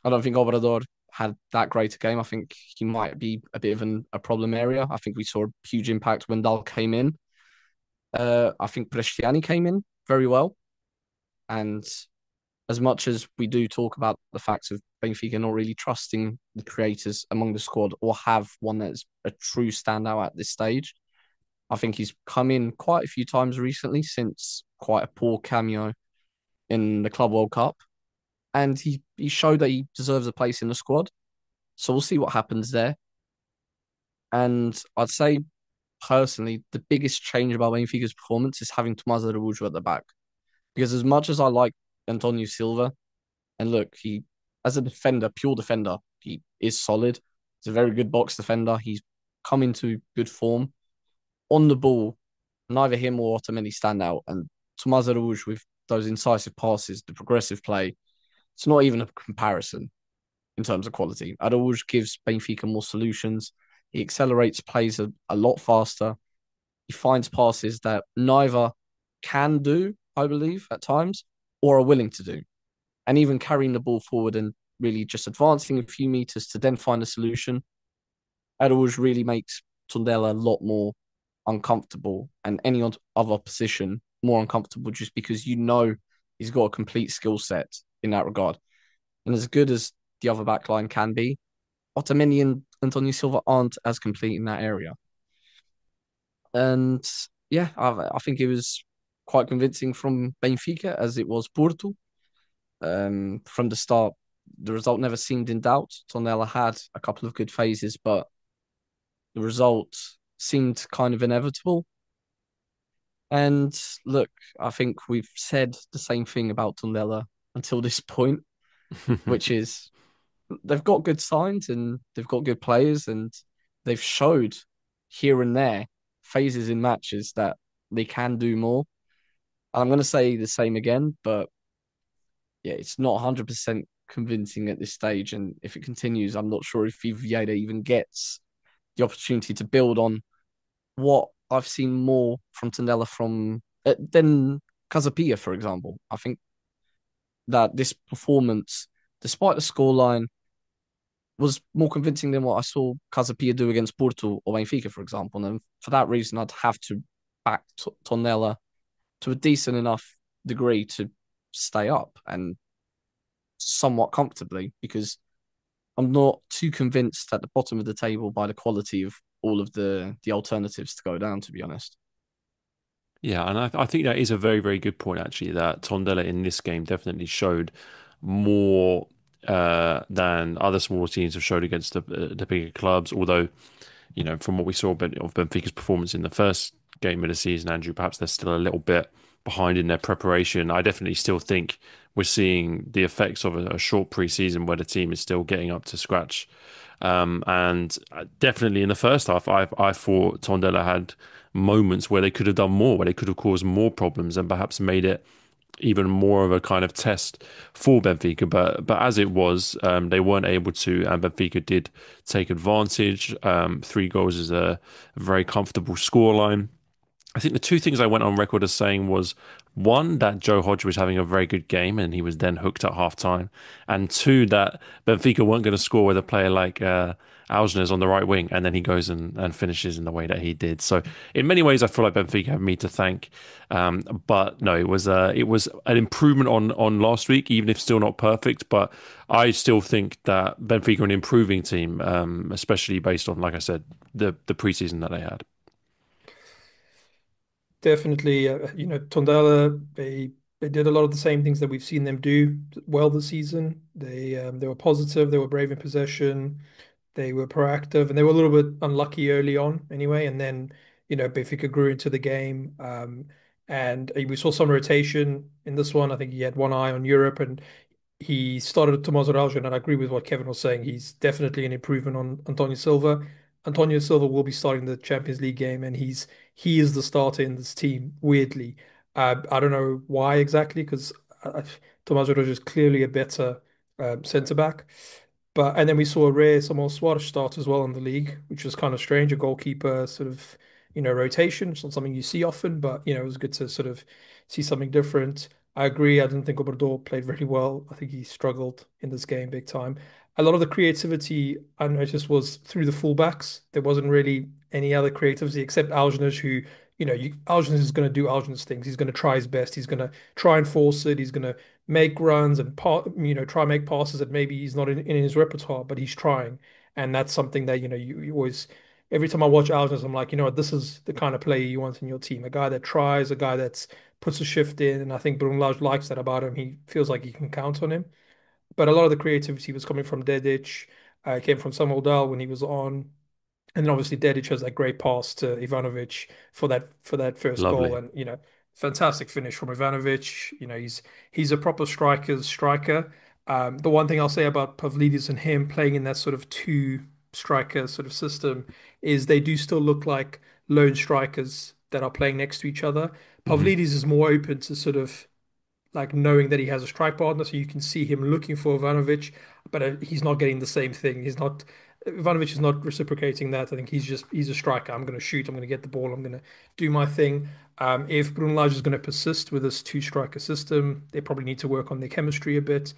I don't think Obrador had that great a game. I think he might be a bit of a problem area. I think we saw a huge impact when Dahl came in. I think Prestiani came in very well. And as much as we do talk about the fact of Benfica not really trusting the creators among the squad or have one that's a true standout at this stage, I think he's come in quite a few times recently since quite a poor cameo in the Club World Cup. And he showed that he deserves a place in the squad. So we'll see what happens there. And I'd say personally, the biggest change about Benfica's performance is having Tomás Araújo at the back. Because as much as I like Antonio Silva, and look, he as a defender, pure defender, he is solid. He's a very good box defender. He's come into good form. On the ball, neither him or Otamendi stand out. And Tomás Araújo with those incisive passes, the progressive play, it's not even a comparison in terms of quality. Araújo gives Benfica more solutions. He accelerates plays a lot faster. He finds passes that neither can do, I believe, at times, or are willing to do. And even carrying the ball forward and really just advancing a few meters to then find a solution, Araújo really makes Tondela a lot more uncomfortable, and any other position more uncomfortable, just because he's got a complete skill set in that regard. And as good as the other back line can be, Otamendi and Antonio Silva aren't as complete in that area. And yeah, I think it was quite convincing from Benfica as it was Porto. From the start, the result never seemed in doubt. Tondela had a couple of good phases, but the result seemed kind of inevitable. And look, I think we've said the same thing about Tondela until this point, which is they've got good signs and they've got good players, and they've showed here and there phases in matches that they can do more. And I'm going to say the same again, but yeah, it's not 100% convincing at this stage. And if it continues, I'm not sure if Vieira even gets the opportunity to build on what I've seen more from Tondela from than Casa Pia, for example. I think that this performance, despite the scoreline, was more convincing than what I saw Casa Pia do against Porto or Benfica, for example. And for that reason, I'd have to back Tondela to a decent enough degree to stay up and somewhat comfortably, because I'm not too convinced at the bottom of the table by the quality of all of the alternatives to go down, to be honest. Yeah, and I think that is a very, very good point, actually, that Tondela in this game definitely showed more than other smaller teams have showed against the bigger clubs. Although, from what we saw of Benfica's performance in the first game of the season, Andrew, perhaps they're still a little bit behind in their preparation. I definitely still think we're seeing the effects of a short pre-season where the team is still getting up to scratch. And definitely in the first half, I thought Tondela had moments where they could have done more, where they could have caused more problems and perhaps made it even more of a kind of test for Benfica. But as it was, they weren't able to, and Benfica did take advantage. 3 goals is a very comfortable scoreline. I think the two things I went on record as saying was one, that Joe Hodge was having a very good game and he was then hooked at half time. And two, that Benfica weren't going to score with a player like Algenes on the right wing. And then he goes and finishes in the way that he did. So, in many ways, I feel like Benfica have me to thank. But no, it was an improvement on last week, even if still not perfect. But I still think that Benfica are an improving team, especially based on, like I said, the preseason that they had. Definitely, Tondela, they did a lot of the same things that we've seen them do well this season. They were positive, they were brave in possession, they were proactive, and they were a little bit unlucky early on anyway. And then, Benfica grew into the game, and we saw some rotation in this one. I think he had one eye on Europe, and he started Tomás Araujo, and I agree with what Kevin was saying. He's definitely an improvement on Antonio Silva. Antonio Silva will be starting the Champions League game, and he is the starter in this team. Weirdly, I don't know why exactly, because Tomás Araujo is clearly a better centre back. But and then we saw Rey Samuel Suarez start as well in the league, which was kind of strange. A goalkeeper sort of, rotation. It's not something you see often, but it was good to sort of see something different. I agree. I didn't think Obrador played really well. I think he struggled in this game big time. A lot of the creativity I noticed was through the fullbacks. There wasn't really any other creativity except Algenes, who, Algenes is going to do Algenes things. He's going to try his best. He's going to try and force it. He's going to make runs and try and make passes that maybe he's not in his repertoire, but he's trying. And that's something that, you always, every time I watch Algenes, I'm like, you know what, this is the kind of player you want in your team. A guy that tries, a guy that's puts a shift in. And I think Brunelage likes that about him. He feels like he can count on him. But a lot of the creativity was coming from Dedic, came from Samuel Dahl when he was on. And then obviously Dedic has that great pass to Ivanovic for that first goal, Lovely. and fantastic finish from Ivanovic. He's a proper striker's striker. The one thing I'll say about Pavlidis and him playing in that sort of two striker sort of system is they do still look like lone strikers that are playing next to each other. Hmm. Pavlidis is more open to sort of like knowing that he has a strike partner, so you can see him looking for Ivanovic, but he's not getting the same thing. Ivanovic is not reciprocating that. I think he's a striker. I'm going to shoot. I'm going to get the ball. I'm going to do my thing. If Brunelage is going to persist with this two striker system, they probably need to work on their chemistry a bit.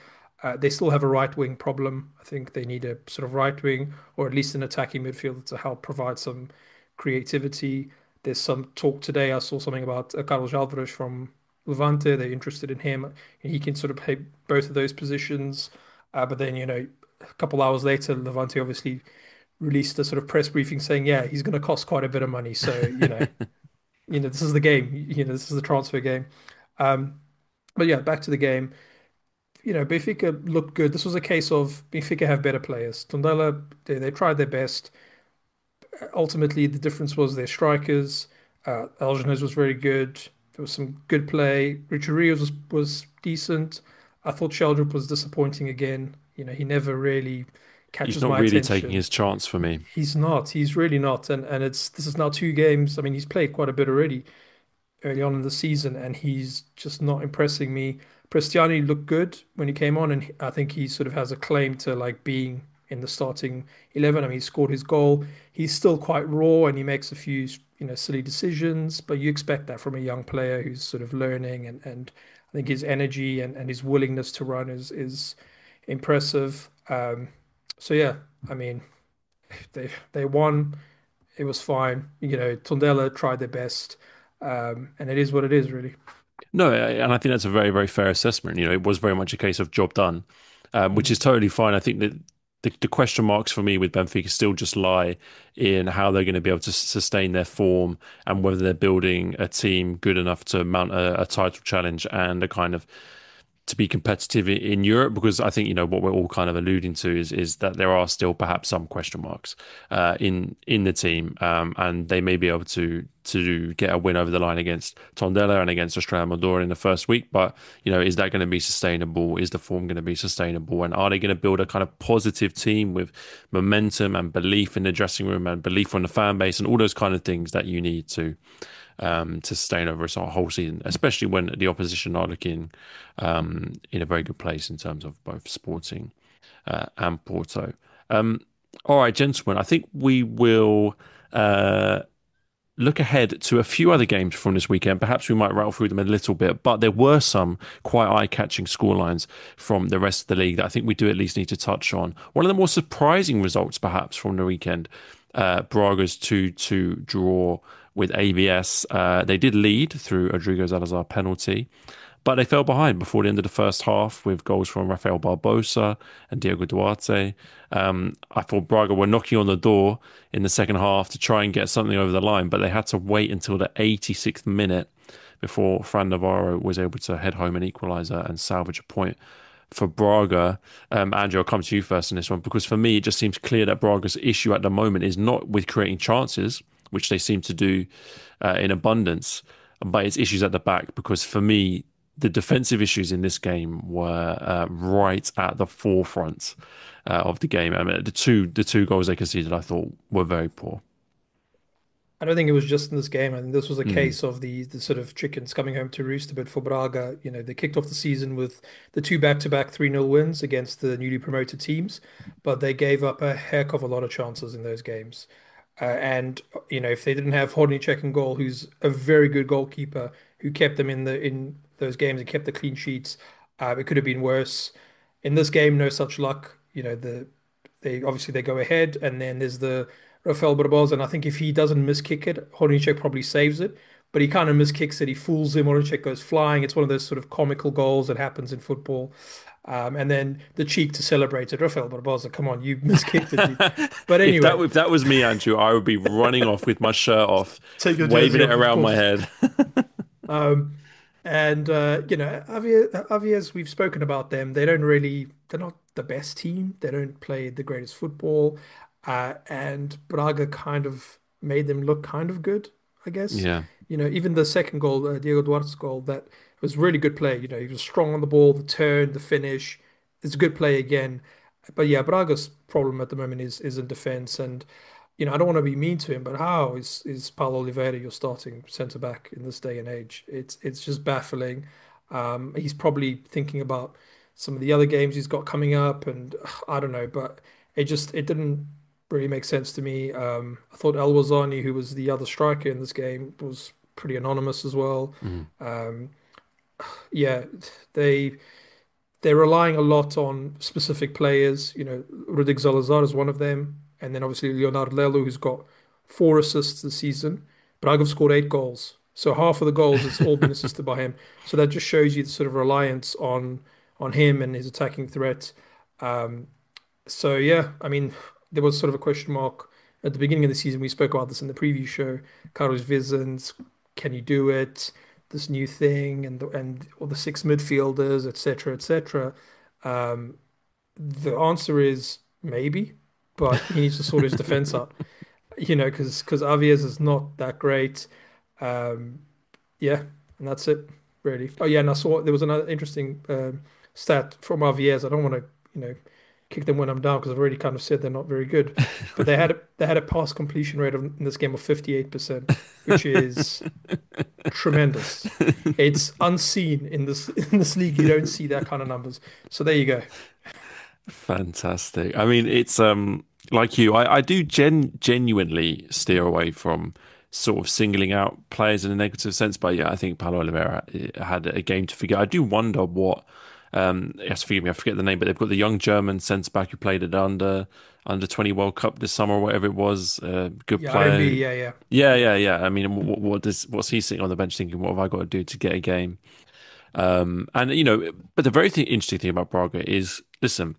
They still have a right wing problem. I think they need a sort of right wing or at least an attacking midfielder to help provide some creativity. There's some talk today. I saw something about Carlos Alvarez from Levante. They're interested in him. He can sort of play both of those positions. But then, a couple hours later, Levante obviously released a sort of press briefing saying, yeah, he's going to cost quite a bit of money. So, this is the game. This is the transfer game. Um, but yeah, back to the game. Benfica looked good. This was a case of Benfica have better players. Tondela, they tried their best. Ultimately, the difference was their strikers. Algenes was very good. There was some good play. Richard Rios was decent. I thought Sheldrup was disappointing again. He never really He's catches not my really taking attention. his chance for me. He's not. He's really not. And this is now 2 games. I mean, he's played quite a bit already early on in the season, and he's just not impressing me. Prestiani looked good when he came on, and I think he sort of has a claim to like being in the starting 11. I mean, he scored his goal. He's still quite raw, and he makes a few, silly decisions, but you expect that from a young player who's sort of learning, and I think his energy and his willingness to run is impressive. So yeah, I mean, they won. It was fine. Tondela tried their best, and it is what it is, really. No, and I think that's a very, very fair assessment. It was very much a case of job done, which Mhm. is totally fine. I think that the question marks for me with Benfica still just lie in how they're going to be able to sustain their form and whether they're building a team good enough to mount a title challenge and a kind of to be competitive in Europe, because I think what we're all kind of alluding to is that there are still perhaps some question marks in the team, and they may be able to get a win over the line against Tondela and against Australia Moldova in the first week. But is that going to be sustainable? Is the form going to be sustainable? And are they going to build a kind of positive team with momentum and belief in the dressing room and belief from the fan base and all those kind of things that you need to sustain over a whole season, especially when the opposition are looking in a very good place in terms of both Sporting and Porto. All right, gentlemen, I think we will look ahead to a few other games from this weekend. Perhaps we might rattle through them a little bit, but there were some quite eye-catching scorelines from the rest of the league that I think we do at least need to touch on. One of the more surprising results, perhaps, from the weekend, Braga's 2-2 draw with ABS. They did lead through Rodrigo Salazar penalty, but they fell behind before the end of the first half with goals from Rafael Barbosa and Diego Duarte. I thought Braga were knocking on the door in the second half to try and get something over the line, but they had to wait until the 86th minute before Fran Navarro was able to head home an equaliser and salvage a point for Braga. Andrew, I'll come to you first in this one, because for me, it just seems clear that Braga's issue at the moment is not with creating chances, which they seem to do in abundance, but it's issues at the back, because for me, the defensive issues in this game were right at the forefront of the game. I mean, the two goals they conceded, I thought, were very poor. I don't think it was just in this game. I think this was a Mm. case of the sort of chickens coming home to roost a bit for Braga. They kicked off the season with the two back-to-back 3-0 wins against the newly promoted teams, but they gave up a heck of a lot of chances in those games. And if they didn't have Hornicek in goal, who's a very good goalkeeper, who kept them in those games and kept the clean sheets, it could have been worse. In this game, no such luck. They go ahead, and then there's the Rafael Barbosa, and I think if he doesn't miskick it, Hornicek probably saves it. But he kind of miskicks it. He fools him. Hornicek goes flying. It's one of those sort of comical goals that happens in football. And then the cheek to celebrate it. Rafael Barbosa, come on, you miskicked it, dude. But anyway, If that was me, Andrew, I would be running off with my shirt off, take your waving jersey it off, of around my course. head. Um, and Avies, we've spoken about them. They're not the best team. They don't play the greatest football. And Braga kind of made them look kind of good, I guess. Yeah. Even the second goal, Diego Duarte's goal, that was really good play. He was strong on the ball, the turn, the finish. It's a good play again. But yeah, Braga's problem at the moment is in defense. And I don't want to be mean to him, but how is Paulo Oliveira your starting centre back in this day and age? It's just baffling. He's probably thinking about some of the other games he's got coming up, and I don't know, but it didn't really make sense to me. I thought El Wazani, who was the other striker in this game, was pretty anonymous as well. Mm. Um, yeah, they they're relying a lot on specific players. Rudig Salazar is one of them. And then obviously Leonardo Lelo, who's got 4 assists this season. Braga have scored 8 goals. So half of the goals has all been assisted by him. So that just shows you the sort of reliance on him and his attacking threat. Um, so yeah, I mean, there was sort of a question mark at the beginning of the season. We spoke about this in the preview show. Carlos Vizens, can you do it? This new thing and all the six midfielders, etc., etc. Um, the answer is maybe, but he needs to sort his defense out. Because Avies is not that great. Um, yeah, and that's it really. Oh yeah, and I saw there was another interesting stat from Avies. I don't want to kick them when I'm down because I've already kind of said they're not very good, but they had a pass completion rate in this game of 58%, which is tremendous. It's unseen in this league. You don't see that kind of numbers. So there you go. Fantastic. I mean, it's like you, I do genuinely steer away from sort of singling out players in a negative sense, but yeah, I think Paulo Oliveira had a game to forget. I do wonder what yes, forgive me, I forget the name, but they've got the young German centre back who played at under 20 World Cup this summer or whatever it was. Good Yeah, player. RMB, yeah, yeah. Yeah. I mean, what's he sitting on the bench thinking? What have I got to do to get a game? And but the very interesting thing about Braga is, listen,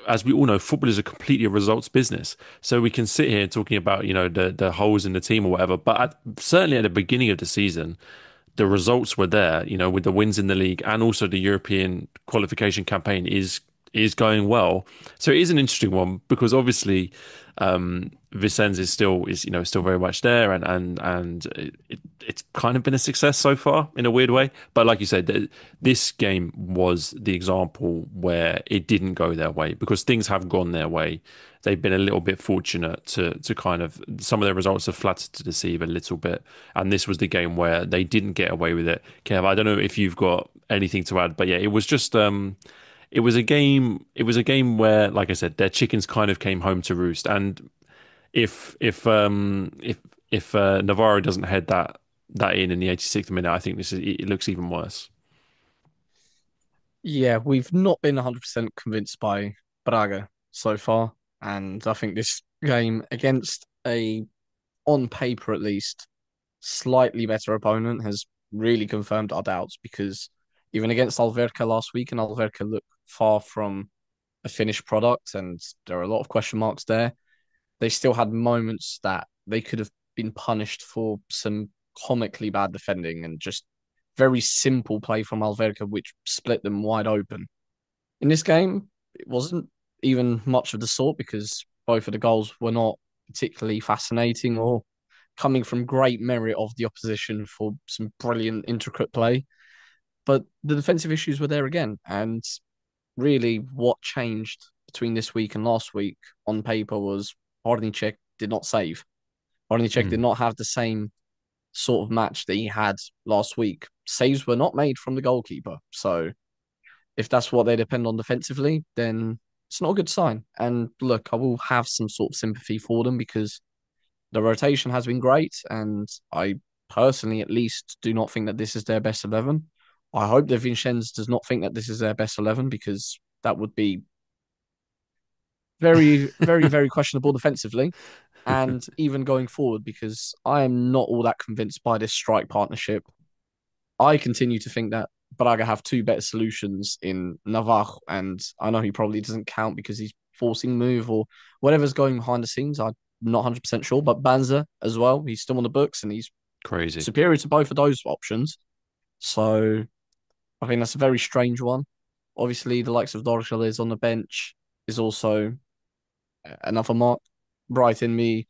as we all know, football is a completely results business. So we can sit here talking about the holes in the team or whatever, but certainly at the beginning of the season, the results were there, with the wins in the league and also the European qualification campaign is going well. So it is an interesting one because obviously Vicenza is still very much there, and it's kind of been a success so far in a weird way. But like you said, this game was the example where it didn't go their way because things have gone their way. They've been a little bit fortunate to kind of some of their results have flattered to deceive a little bit, and this was the game where they didn't get away with it. Kev, I don't know if you've got anything to add, but yeah, it was just it was a game. It was a game where, like I said, their chickens kind of came home to roost. And if Navarro doesn't head that in the 86th minute, I think it looks even worse. Yeah, we've not been 100% convinced by Braga so far. And I think this game against on paper at least, slightly better opponent has really confirmed our doubts because even against Alverca last week, and Alverca looked far from a finished product, and there are a lot of question marks there. They still had moments that they could have been punished for some comically bad defending and just very simple play from Alverca, which split them wide open. In this game, it wasn't even much of the sort because both of the goals were not particularly fascinating or coming from great merit of the opposition for some brilliant, intricate play. But the defensive issues were there again. And really, what changed between this week and last week on paper was Hornicek did not save. Hornicek did Mm. not have the same sort of match that he had last week. Saves were not made from the goalkeeper. So if that's what they depend on defensively, then it's not a good sign. And look, I will have some sort of sympathy for them because the rotation has been great, and I personally, at least, do not think that this is their best 11. I hope that Vincennes does not think that this is their best 11 because that would be very, very, very questionable defensively and even going forward because I am not all that convinced by this strike partnership. I continue to think that Braga have two better solutions in Navarro, and I know he probably doesn't count because he's forcing move or whatever's going behind the scenes. I'm not 100% sure, but Banza as well. He's still on the books and he's Crazy. superior to both of those options. So I think that's a very strange one. Obviously, the likes of Dorjal is on the bench is also another mark. Bright in me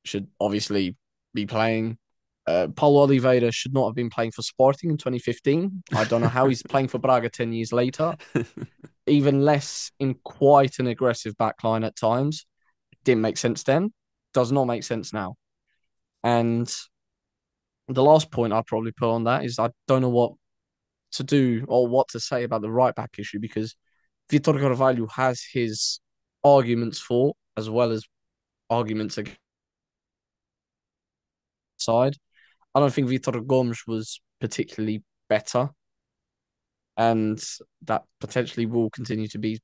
should obviously be playing. Paulo Oliveira should not have been playing for Sporting in 2015. I don't know how he's playing for Braga 10 years later. Even less in quite an aggressive backline at times. Didn't make sense then. Does not make sense now. And the last point I'd probably put on that is I don't know what to do or what to say about the right back issue because Vitor Carvalho has his arguments for as well as arguments against side. I don't think Vitor Gomes was particularly better, and that potentially will continue to be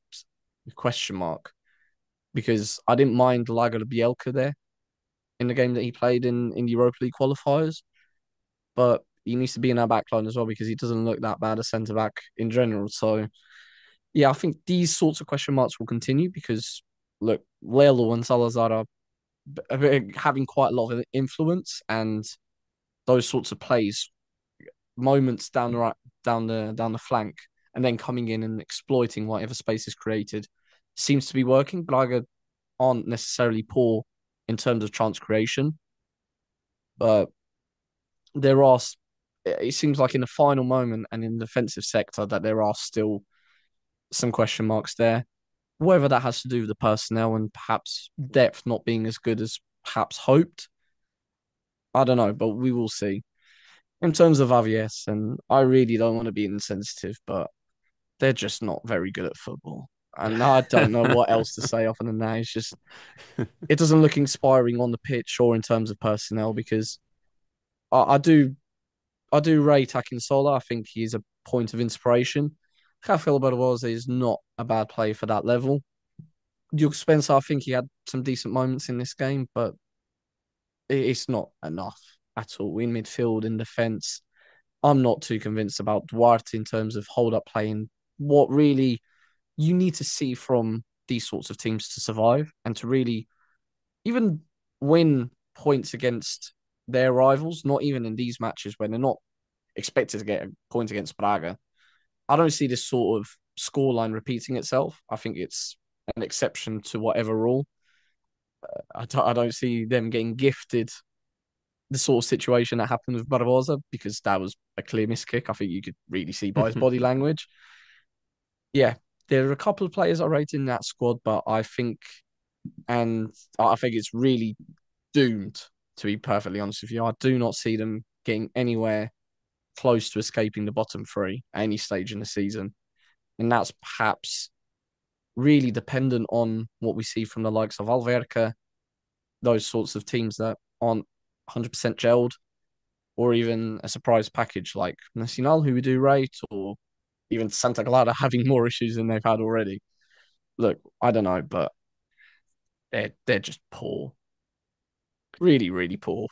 a question mark because I didn't mind Lager Bielka there in the game that he played in the Europa League qualifiers, but he needs to be in our back line as well because he doesn't look that bad a centre back in general. So yeah, I think these sorts of question marks will continue because look, Lelo and Salazar are having quite a lot of influence, and those sorts of plays, moments down the right, down the flank, and then coming in and exploiting whatever space is created, seems to be working. Braga aren't necessarily poor in terms of chance creation, but there are. It seems like in the final moment and in the defensive sector that there are still some question marks there. Whether that has to do with the personnel and perhaps depth not being as good as perhaps hoped, I don't know, but we will see. In terms of Avies, and I really don't want to be insensitive, but they're just not very good at football. And I don't know what else to say other than that. It's just, it doesn't look inspiring on the pitch or in terms of personnel because I, I do I do rate Akinsola. I think he's a point of inspiration. Rafael Barbosa is not a bad player for that level. Duke Spencer, I think he had some decent moments in this game, but it's not enough at all. In midfield, in defence, I'm not too convinced about Duarte in terms of hold up play and what really you need to see from these sorts of teams to survive and to really even win points against their rivals, not even in these matches when they're not expected to get a point against Braga. I don't see this sort of scoreline repeating itself. I think it's an exception to whatever rule. I don't see them getting gifted the sort of situation that happened with Barbosa because that was a clear miss kick. I think you could really see by his body language. Yeah, there are a couple of players I rate in that squad, but and I think it's really doomed, to be perfectly honest with you. I do not see them getting anywhere close to escaping the bottom three at any stage in the season. And that's perhaps really dependent on what we see from the likes of Alverca, those sorts of teams that aren't 100% gelled, or even a surprise package like Nacional, who we do rate, or even Santa Clara having more issues than they've had already. Look, I don't know, but they're just poor, really, really poor.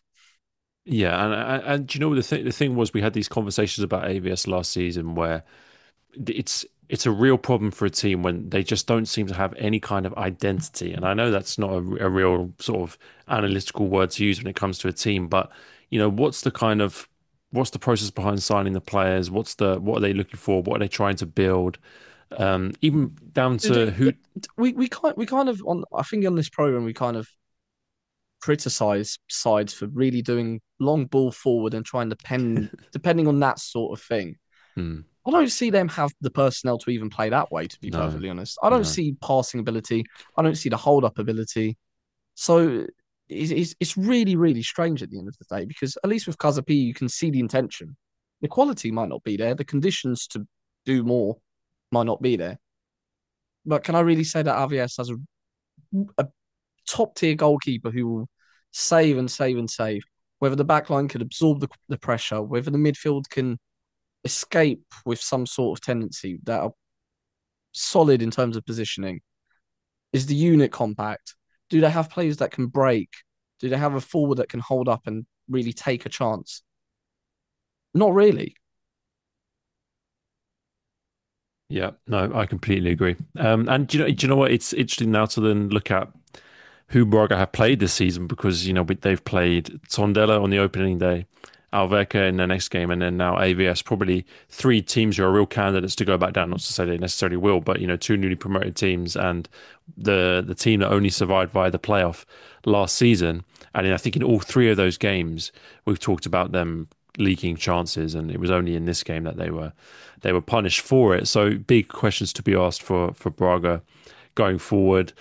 Yeah, and do you know what the thing was? We had these conversations about AVS last season where it's a real problem for a team when they just don't seem to have any kind of identity. And I know that's not a real sort of analytical word to use when it comes to a team, but what's the process behind signing the players? What are they looking for? What are they trying to build? Even down to who. We kind of on I think on this program we kind of criticize sides for really doing long ball forward and trying to depending on that sort of thing. Hmm, I don't see them have the personnel to even play that way, to be no, perfectly honest. I don't no. see passing ability. I don't see the hold up ability. So it's really, really strange at the end of the day because at least with Casa Pia, you can see the intention. The quality might not be there. The conditions to do more might not be there. But can I really say that AVS has a top tier goalkeeper who will save and save and save? Whether the back line can absorb the pressure, whether the midfield can escape with some sort of tendency that are solid in terms of positioning. Is the unit compact? Do they have players that can break? Do they have a forward that can hold up and really take a chance? Not really. Yeah, no, I completely agree. And do you know what? It's interesting now to then look at who Braga have played this season because they've played Tondela on the opening day, Alverca in the next game, and then now AVS. Probably three teams who are real candidates to go back down. Not to say they necessarily will, but two newly promoted teams and the team that only survived via the playoff last season. And I think in all three of those games, we've talked about them leaking chances, and it was only in this game that they were punished for it. So big questions to be asked for Braga going forward.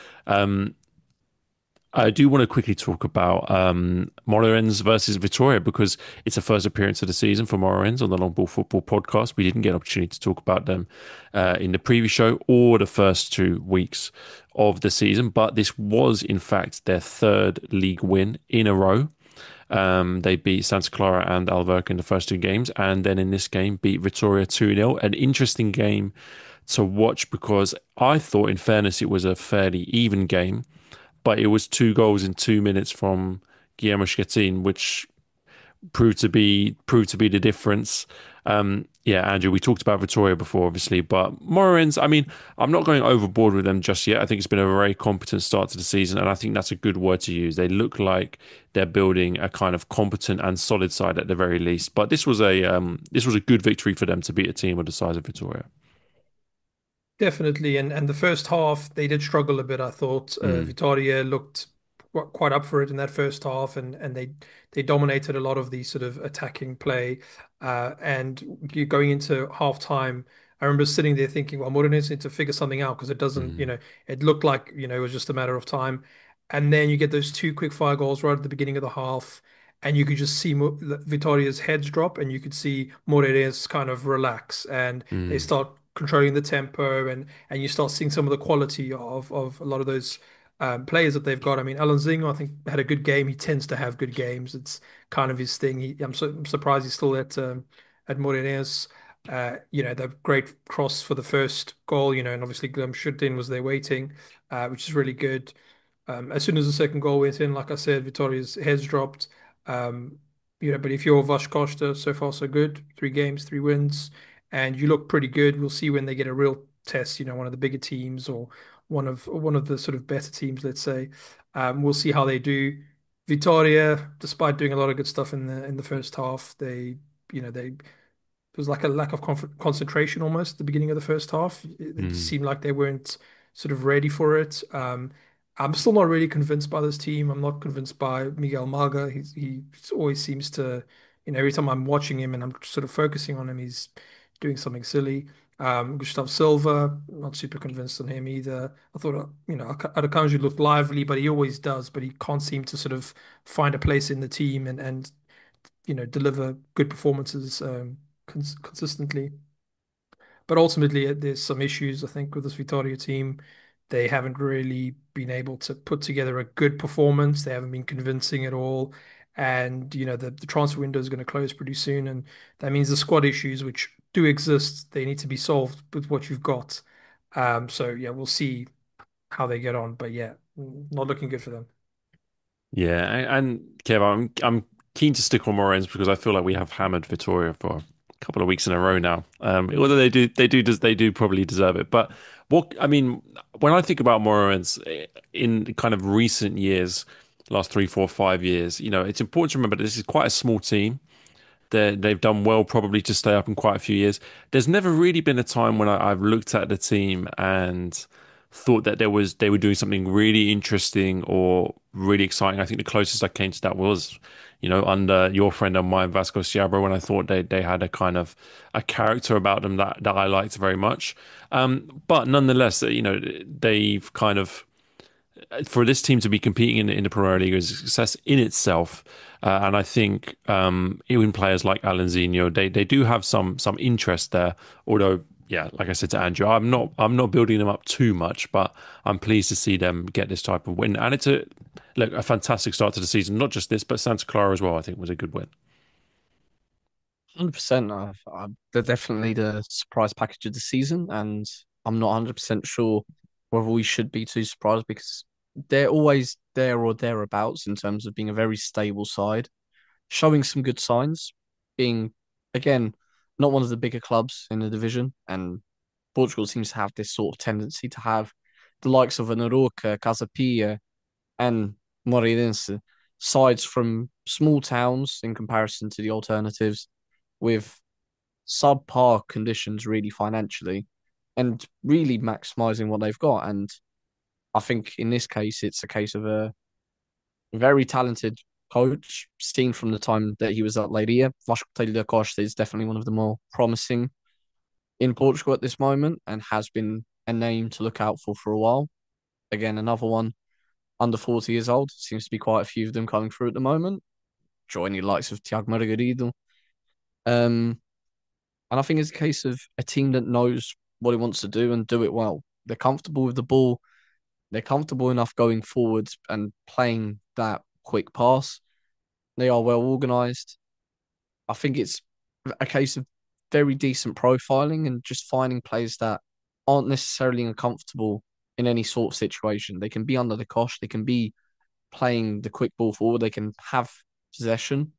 I do want to quickly talk about Moreirense versus Vitória because it's the first appearance of the season for Moreirense on the Long Ball Football podcast. We didn't get an opportunity to talk about them in the previous show or the first 2 weeks of the season, but this was in fact their third league win in a row. They beat Santa Clara and Alverca in the first two games, and then in this game beat Vitória 2-0. An interesting game to watch because I thought, in fairness, it was a fairly even game, but it was 2 goals in 2 minutes from Guillermo Schetin, which proved to be the difference. Yeah, Andrew, we talked about Victoria before, obviously, but Moreirense, I mean, I'm not going overboard with them just yet. I think it's been a very competent start to the season, and I think that's a good word to use. They look like they're building a kind of competent and solid side at the very least. But this was a good victory for them to beat a team of the size of Victoria. Definitely, and the first half they did struggle a bit. I thought Mm, Vitória looked quite up for it in that first half, and they dominated a lot of the sort of attacking play. And going into half time, I remember sitting there thinking, well, Moreirense need to figure something out because it doesn't, mm, it looked like it was just a matter of time. And then you get those two quick fire goals right at the beginning of the half, and you could just see Vitória's heads drop, and you could see Moreirense kind of relax, and they mm, start controlling the tempo, and you start seeing some of the quality of a lot of those players that they've got. I mean, Alan Zingo, I think, had a good game. He tends to have good games. It's kind of his thing. I'm surprised he's still at Moreirense. The great cross for the first goal, and obviously Guillaume Schutten was there waiting, which is really good. As soon as the second goal went in, like I said, Vitoria's heads dropped. Um, but if you're Vash Costa, so far so good. 3 games, 3 wins, and you look pretty good. We'll see when they get a real test. One of the bigger teams or one of the sort of better teams, let's say. We'll see how they do. Vitoria, despite doing a lot of good stuff in the first half, they was like a lack of concentration almost at the beginning of the first half. It just Mm. seemed like they weren't sort of ready for it. I'm still not really convinced by this team. I'm not convinced by Miguel Malga. He always seems to, every time I'm watching him and I'm sort of focusing on him, he's doing something silly. Gustavo Silva, not super convinced on him either. I thought, Adekanju looked lively, but he always does, but he can't seem to sort of find a place in the team and deliver good performances consistently. But ultimately, there's some issues, I think, with this Vitória team. They haven't really been able to put together a good performance. They haven't been convincing at all. And, the transfer window is going to close pretty soon. And that means the squad issues, which do exist, they need to be solved with what you've got. So, yeah, we'll see how they get on. But yeah, not looking good for them. Yeah, and Kev, I'm keen to stick on Moreirense because I feel like we have hammered Vittoria for a couple of weeks in a row now. Although they do probably deserve it. But what I mean, when I think about Moreirense in kind of recent years, last 3, 4, 5 years, it's important to remember that this is quite a small team. They've done well probably to stay up in quite a few years. There's never really been a time when I've looked at the team and thought that they were doing something really interesting or really exciting. I think the closest I came to that was, under your friend and mine, Vasco Sciabra, when I thought they had a kind of a character about them that I liked very much. But nonetheless, they've kind of for this team to be competing in the Premier League is a success in itself. And I think even players like Alanzinho, they do have some interest there. Although, yeah, like I said to Andrew, I'm not building them up too much, but I'm pleased to see them get this type of win. And it's a fantastic start to the season. Not just this, but Santa Clara as well. I think was a good win. 100%. They're definitely the surprise package of the season, and I'm not 100% sure whether we should be too surprised because they're always there or thereabouts in terms of being a very stable side, showing some good signs, being, again, not one of the bigger clubs in the division. And Portugal seems to have this sort of tendency to have the likes of an Aroca, Casa Pia, and Moreirense, sides from small towns in comparison to the alternatives with subpar conditions really financially and really maximizing what they've got. And I think in this case, it's a case of a very talented coach, seen from the time that he was at Leiria. Vasco da Costa is definitely one of the more promising in Portugal at this moment and has been a name to look out for a while. Again, another one under 40 years old. Seems to be quite a few of them coming through at the moment, joining the likes of Tiago Margarido. Um, And I think it's a case of a team that knows what it wants to do and do it well. They're comfortable with the ball. They're comfortable enough going forward and playing that quick pass. They are well organized. I think it's a case of very decent profiling and just finding players that aren't necessarily uncomfortable in any sort of situation. They can be under the cosh. They can be playing the quick ball forward. They can have possession,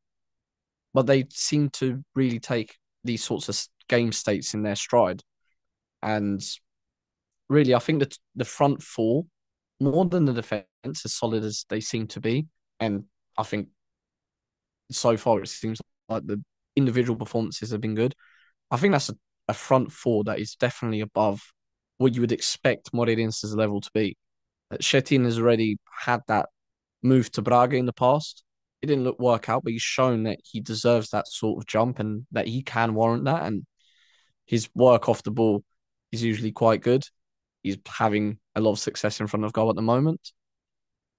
but they seem to really take these sorts of game states in their stride. And really, I think that the front four, more than the defense, as solid as they seem to be, and I think so far it seems like the individual performances have been good. I think that's a front four that is definitely above what you would expect Moreirense's level to be. Shetin has already had that move to Braga in the past. It didn't work out, but he's shown that he deserves that sort of jump and that he can warrant that. And his work off the ball is usually quite good. He's having a lot of success in front of goal at the moment.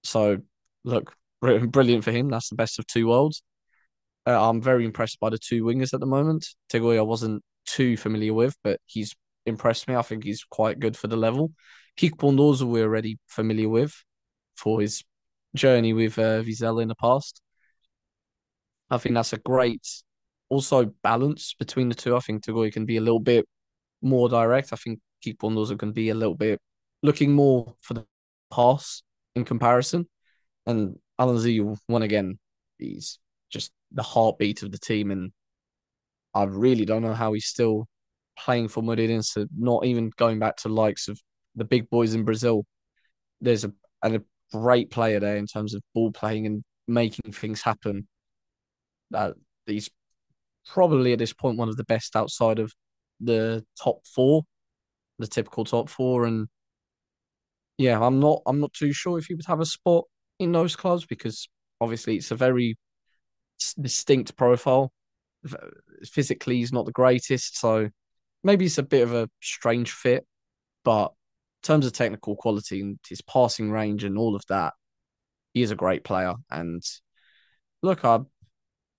So, look, brilliant for him. That's the best of two worlds. I'm very impressed by the two wingers at the moment. Tegoya I wasn't too familiar with, but he's impressed me. I think he's quite good for the level. Kiko Bondoso we're already familiar with for his journey with Vizela in the past. I think that's a great also balance between the two. I think Tegoya can be a little bit more direct. I think Kiko Bondoso can be a little bit looking more for the pass in comparison. And Alan Z, one again, he's just the heartbeat of the team. And I really don't know how he's still playing for Moreirense, not even going back to the likes of the big boys in Brazil. There's a great player there in terms of ball playing and making things happen. That he's probably at this point one of the best outside of the top four, the typical top four. And yeah, I'm not too sure if he would have a spot in those clubs because obviously it's a very distinct profile. Physically, he's not the greatest, so maybe it's a bit of a strange fit. But in terms of technical quality and his passing range and all of that, he is a great player. And look, I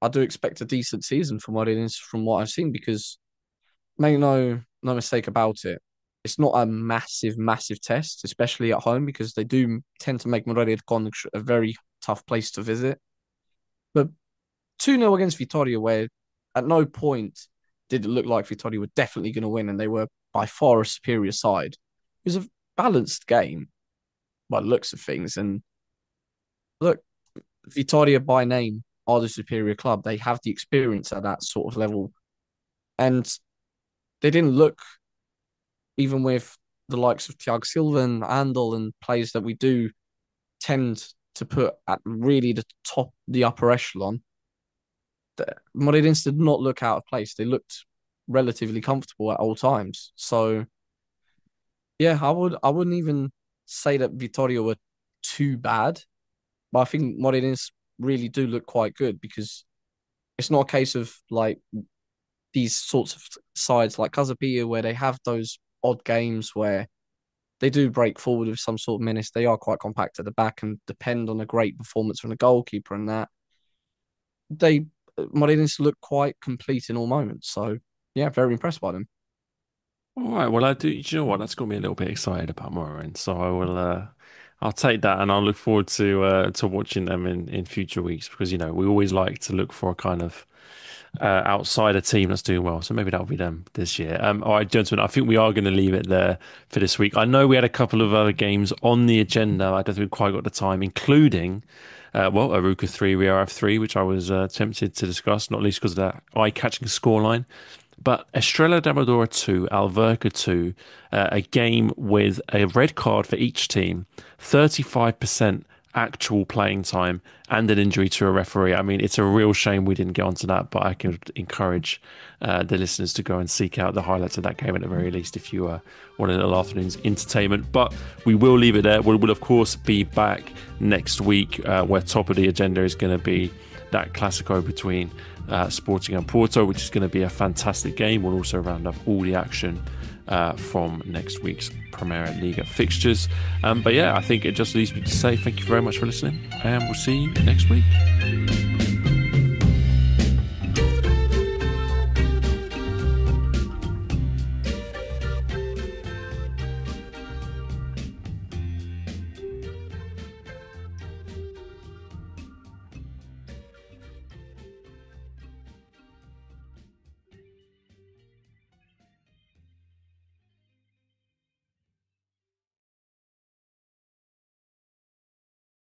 do expect a decent season from what I've seen because make no mistake about it. It's not a massive test, especially at home, because they do tend to make Moreirense a very tough place to visit. But 2-0 against Vitória, where at no point did it look like Vitória were definitely going to win, and they were by far a superior side. It was a balanced game by the looks of things. And look, Vitória by name are the superior club. They have the experience at that sort of level. And they didn't look, even with the likes of Thiago Silva and Andal and players that we do tend to put at really the top, the upper echelon, Moreirense did not look out of place. They looked relatively comfortable at all times. So yeah, I wouldn't even say that Vitória were too bad, but I think Moreirense really do look quite good because it's not a case of like these sorts of sides like Casa Pia where they have those odd games where they do break forward with some sort of menace. They are quite compact at the back and depend on a great performance from the goalkeeper and that. They Moreirense look quite complete in all moments. So yeah, very impressed by them. All right. Well, I do. You know what? That's got me a little bit excited about Moreland. So I will. I'll take that, and I'll look forward to watching them in future weeks because we always like to look for a kind of outsider team that's doing well. So maybe that'll be them this year. All right, gentlemen. I think we are going to leave it there for this week. I know we had a couple of other games on the agenda. I don't think we quite got the time, including. Aruka 3, we are F3, which I was tempted to discuss, not least because of that eye-catching scoreline. But Estrela da Amadora 2, Alverca 2, a game with a red card for each team, 35% actual playing time, and an injury to a referee. I mean, it's a real shame we didn't get onto that, but I can encourage the listeners to go and seek out the highlights of that game at the very least if you want a little afternoon's entertainment. But we will leave it there. We will, of course, be back next week where top of the agenda is going to be that Clássico between Sporting and Porto, which is going to be a fantastic game. We'll also round up all the action from next week's Primeira Liga fixtures. But yeah, I think it just leaves me to say thank you very much for listening, and we'll see you next week.